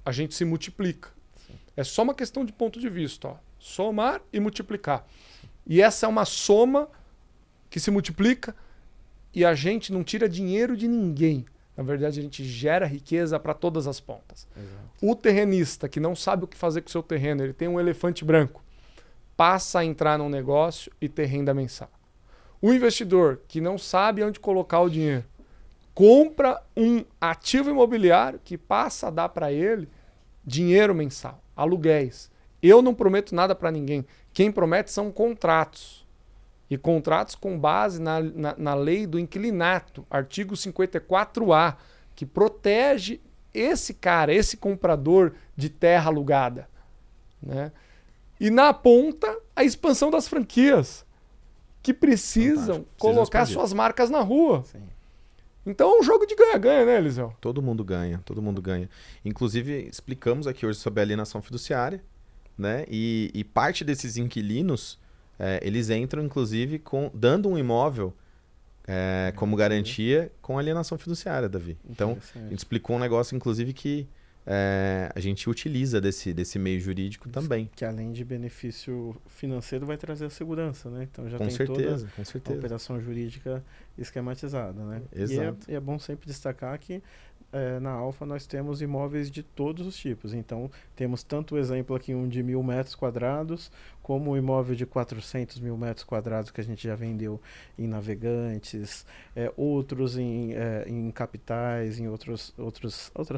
a gente se multiplica. Sim. É só uma questão de ponto de vista, ó. Somar e multiplicar. Sim. E essa é uma soma que se multiplica e a gente não tira dinheiro de ninguém. Na verdade, a gente gera riqueza para todas as pontas. Exato. O terrenista que não sabe o que fazer com o seu terreno, ele tem um elefante branco, passa a entrar num negócio e ter renda mensal. O investidor que não sabe onde colocar o dinheiro, compra um ativo imobiliário que passa a dar para ele dinheiro mensal, aluguéis. Eu não prometo nada para ninguém. Quem promete são contratos. E contratos com base na lei do inquilinato, artigo 54A, que protege esse cara, esse comprador de terra alugada, né? E na ponta, a expansão das franquias, que precisam colocar suas marcas na rua. Sim. Então é um jogo de ganha-ganha, né, Eliseu? Todo mundo ganha, todo mundo ganha. Inclusive, explicamos aqui hoje sobre a alienação fiduciária, né? E parte desses inquilinos, eles entram, inclusive, dando um imóvel como garantia com alienação fiduciária, Davi. Então, a gente explicou um negócio, inclusive, que a gente utiliza desse meio jurídico também. Que além de benefício financeiro vai trazer a segurança, né? Então já com tem certeza, toda a operação jurídica esquematizada, né? Exato. E é bom sempre destacar que na Alfa nós temos imóveis de todos os tipos. Então temos tanto o exemplo aqui de 1.000 metros quadrados, como o imóvel de 400 mil metros quadrados que a gente já vendeu em Navegantes, outros em capitais, em outras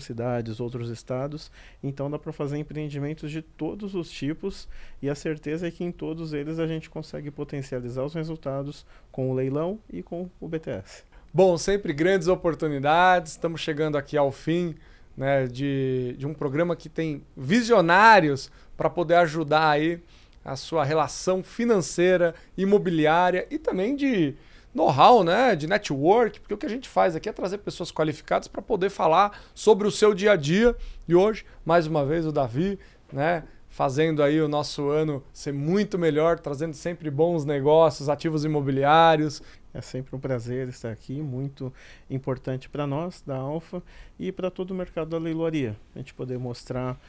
cidades, outros estados. Então dá para fazer empreendimentos de todos os tipos e a certeza é que em todos eles a gente consegue potencializar os resultados com o leilão e com o BTS. Bom, sempre grandes oportunidades. Estamos chegando aqui ao fim, né, de um programa que tem visionários para poder ajudar aí a sua relação financeira, imobiliária e também de know-how, né, de network, porque o que a gente faz aqui é trazer pessoas qualificadas para poder falar sobre o seu dia a dia. E hoje, mais uma vez, o Davi, né, fazendo aí o nosso ano ser muito melhor, trazendo sempre bons negócios, ativos imobiliários. É sempre um prazer estar aqui, muito importante para nós, da Alfa, e para todo o mercado da leiloaria. A gente poder mostrar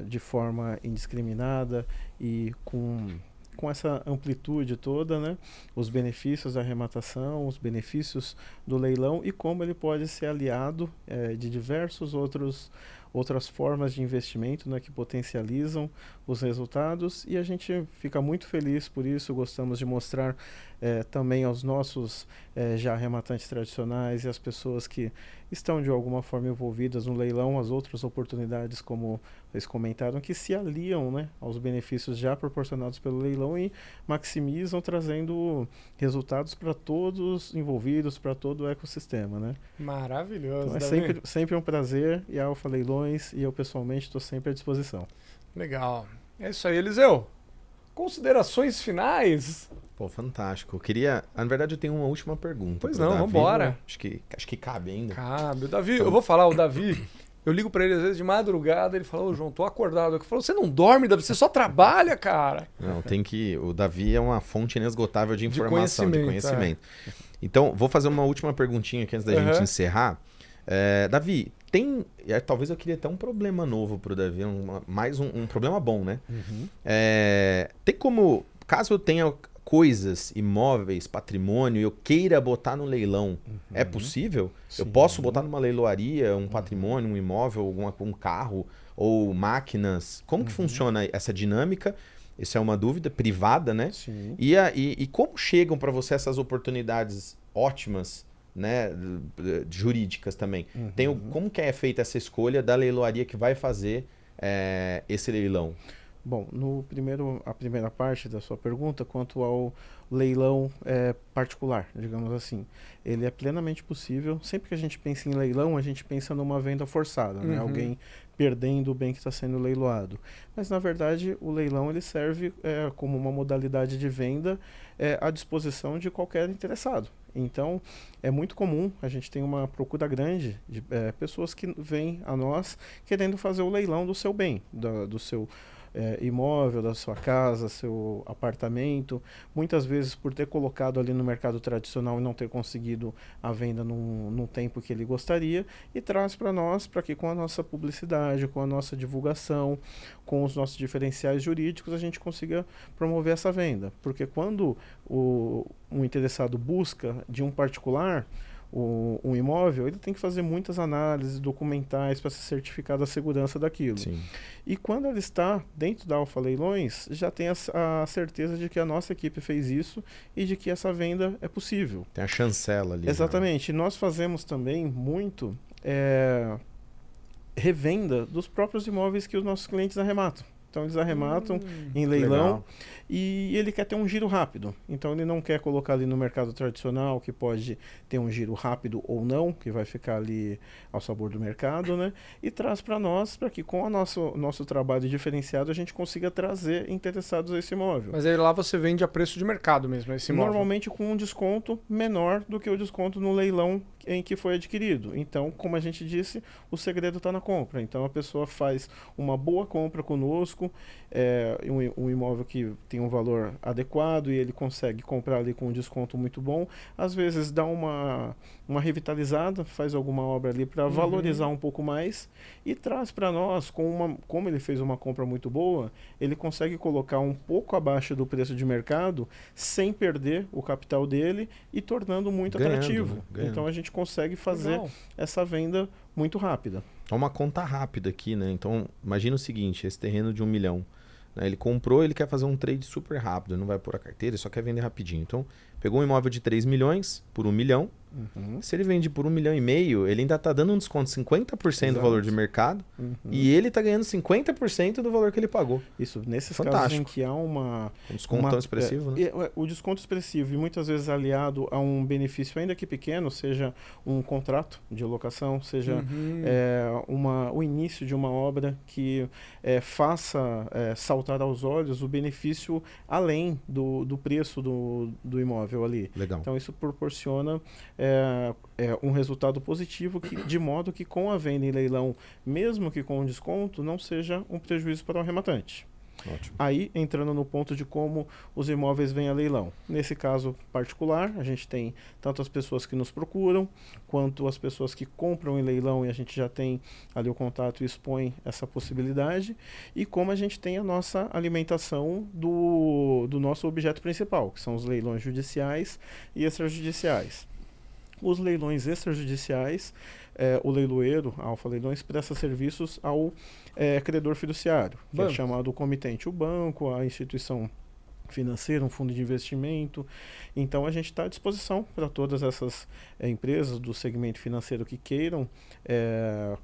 de forma indiscriminada e com essa amplitude toda, né, os benefícios da arrematação, os benefícios do leilão e como ele pode ser aliado de diversos outras formas de investimento, né, que potencializam os resultados, e a gente fica muito feliz por isso. Gostamos de mostrar também aos nossos já arrematantes tradicionais e as pessoas que estão de alguma forma envolvidas no leilão, as outras oportunidades, como eles comentaram, que se aliam, né, aos benefícios já proporcionados pelo leilão e maximizam, trazendo resultados para todos envolvidos, para todo o ecossistema, né? Maravilhoso. Então, sempre um prazer, e a Alfa Leilões, e eu pessoalmente estou sempre à disposição. Legal. É isso aí, Eliseu. Considerações finais? Pô, fantástico. Eu queria... Na verdade, eu tenho uma última pergunta. Pois pro não, Davi. vambora. Acho que cabe ainda. Cabe. O Davi, eu vou falar, o Davi, eu ligo pra ele às vezes de madrugada, ele fala, ô João, tô acordado. Eu falo, você não dorme, Davi, você só trabalha, cara. Não, tem que... O Davi é uma fonte inesgotável de informação, de conhecimento. É. Então, vou fazer uma última perguntinha aqui antes da gente encerrar. Davi, talvez eu queria até um problema novo pro Davi, mais um problema bom, né? Tem como, caso eu tenha coisas, imóveis, patrimônio, eu queira botar no leilão, é possível? Sim. Eu posso botar numa leiloaria um patrimônio, um imóvel, um carro ou máquinas? Como que funciona essa dinâmica? Isso é uma dúvida privada, né? Sim. E como chegam para você essas oportunidades ótimas, né, jurídicas também? Como que é feita essa escolha da leiloaria que vai fazer esse leilão? Bom, a primeira parte da sua pergunta, quanto ao leilão particular, digamos assim, ele é plenamente possível. Sempre que a gente pensa em leilão, a gente pensa numa venda forçada, né? Alguém perdendo o bem que está sendo leiloado. Mas, na verdade, o leilão ele serve como uma modalidade de venda à disposição de qualquer interessado. Então, é muito comum, a gente tem uma procura grande de pessoas que vêm a nós querendo fazer o leilão do seu bem, do seu imóvel, da sua casa, seu apartamento, muitas vezes por ter colocado ali no mercado tradicional e não ter conseguido a venda num tempo que ele gostaria, e traz para nós, para que com a nossa publicidade, com a nossa divulgação, com os nossos diferenciais jurídicos, a gente consiga promover essa venda. Porque quando um interessado busca de um particular um imóvel, ele tem que fazer muitas análises documentais para se certificar da segurança daquilo. Sim. E quando ele está dentro da Alfa Leilões, já tem a certeza de que a nossa equipe fez isso e de que essa venda é possível. Tem a chancela ali. Exatamente. E nós fazemos também muito revenda dos próprios imóveis que os nossos clientes arrematam. Então eles arrematam em leilão. Legal. E ele quer ter um giro rápido. Então ele não quer colocar ali no mercado tradicional, que pode ter um giro rápido ou não, que vai ficar ali ao sabor do mercado, né? E traz para nós, para que com o nosso trabalho diferenciado a gente consiga trazer interessados a esse imóvel. Mas aí lá você vende a preço de mercado mesmo, esse imóvel? Normalmente com um desconto menor do que o desconto no leilão em que foi adquirido. Então, como a gente disse, o segredo está na compra. Então a pessoa faz uma boa compra conosco, um imóvel que tem um valor adequado e ele consegue comprar ali com um desconto muito bom. Às vezes dá uma revitalizada, faz alguma obra ali para valorizar um pouco mais e traz para nós, como ele fez uma compra muito boa, ele consegue colocar um pouco abaixo do preço de mercado sem perder o capital dele e tornando muito atrativo. Ganhando. Então a gente consegue fazer essa venda muito rápida. É uma conta rápida aqui, né? Então, imagina o seguinte, esse terreno de 1 milhão. Né? Ele comprou, ele quer fazer um trade super rápido, ele não vai pôr a carteira, ele só quer vender rapidinho. Então, pegou um imóvel de 3 milhões por 1 milhão. Se ele vende por 1,5 milhão, ele ainda está dando um desconto de 50% do valor de mercado e ele está ganhando 50% do valor que ele pagou. Isso, nesses Fantástico. casos em que há um desconto tão expressivo, né? O desconto expressivo e muitas vezes aliado a um benefício ainda que pequeno, seja um contrato de locação, seja o início de uma obra que faça saltar aos olhos o benefício além do preço do imóvel ali. Legal. Então isso proporciona um resultado positivo, de modo que com a venda em leilão, mesmo que com um desconto, não seja um prejuízo para o arrematante. Ótimo. Aí, entrando no ponto de como os imóveis vêm a leilão. Nesse caso particular, a gente tem tanto as pessoas que nos procuram, quanto as pessoas que compram em leilão e a gente já tem ali o contato e expõe essa possibilidade, e como a gente tem a nossa alimentação do nosso objeto principal, que são os leilões judiciais e extrajudiciais. Os leilões extrajudiciais, o leiloeiro, a Alfa Leilões, presta serviços ao credor fiduciário, que é chamado o comitente, o banco, a instituição financeira, um fundo de investimento. Então a gente está à disposição para todas essas empresas do segmento financeiro que queiram,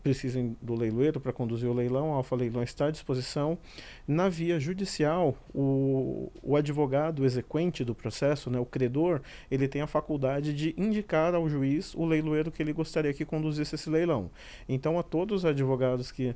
precisem do leiloeiro para conduzir o leilão. A Alfa Leilões está à disposição. Na via judicial, o advogado exequente do processo, né, o credor, ele tem a faculdade de indicar ao juiz o leiloeiro que ele gostaria que conduzisse esse leilão. Então a todos os advogados que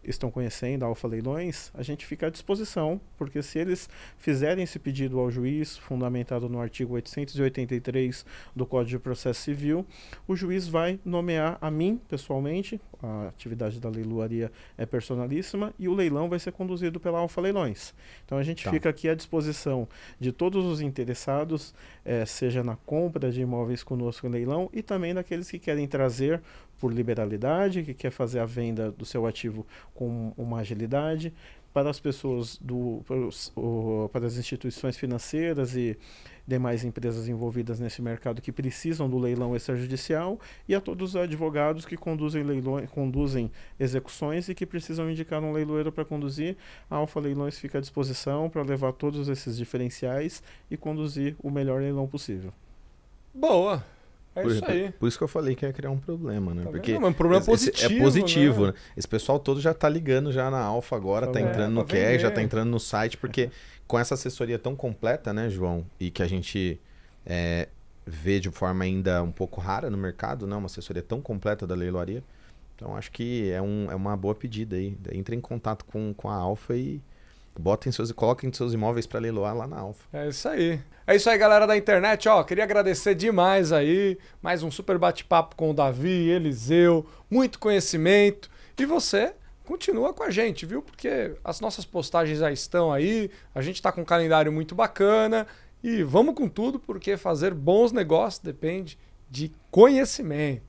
estão conhecendo a Alfa Leilões, a gente fica à disposição, porque se eles fizerem esse pedido ao juiz, fundamentado no artigo 883 do Código de Processo Civil, o juiz vai nomear a mim, pessoalmente, a atividade da leiloaria é personalíssima, e o leilão vai ser conduzido pela Alfa Leilões. Então a gente fica aqui à disposição de todos os interessados, seja na compra de imóveis conosco em leilão, e também daqueles que querem trazer por liberalidade, que quer fazer a venda do seu ativo com uma agilidade, para as pessoas, para as instituições financeiras e demais empresas envolvidas nesse mercado que precisam do leilão extrajudicial, e a todos os advogados que conduzem execuções e que precisam indicar um leiloeiro para conduzir. A Alfa Leilões fica à disposição para levar todos esses diferenciais e conduzir o melhor leilão possível. Boa! Isso aí. Por isso que eu falei que ia criar um problema, né? Tá porque um problema positivo, é positivo, né? Esse pessoal todo já tá ligando já na Alfa agora, tá entrando no CARE, já tá entrando no site, porque com essa assessoria tão completa, né, João? E que a gente vê de forma ainda um pouco rara no mercado, né? Uma assessoria tão completa da leiloaria. Então acho que é uma boa pedida aí. Entre em contato com a Alfa e coloquem seus imóveis para leiloar lá na Alfa. É isso aí. É isso aí, galera da internet. Queria agradecer demais aí. Mais um super bate-papo com o Davi, Eliseu. Muito conhecimento. E você continua com a gente, viu? Porque as nossas postagens já estão aí. A gente está com um calendário muito bacana. E vamos com tudo, porque fazer bons negócios depende de conhecimento.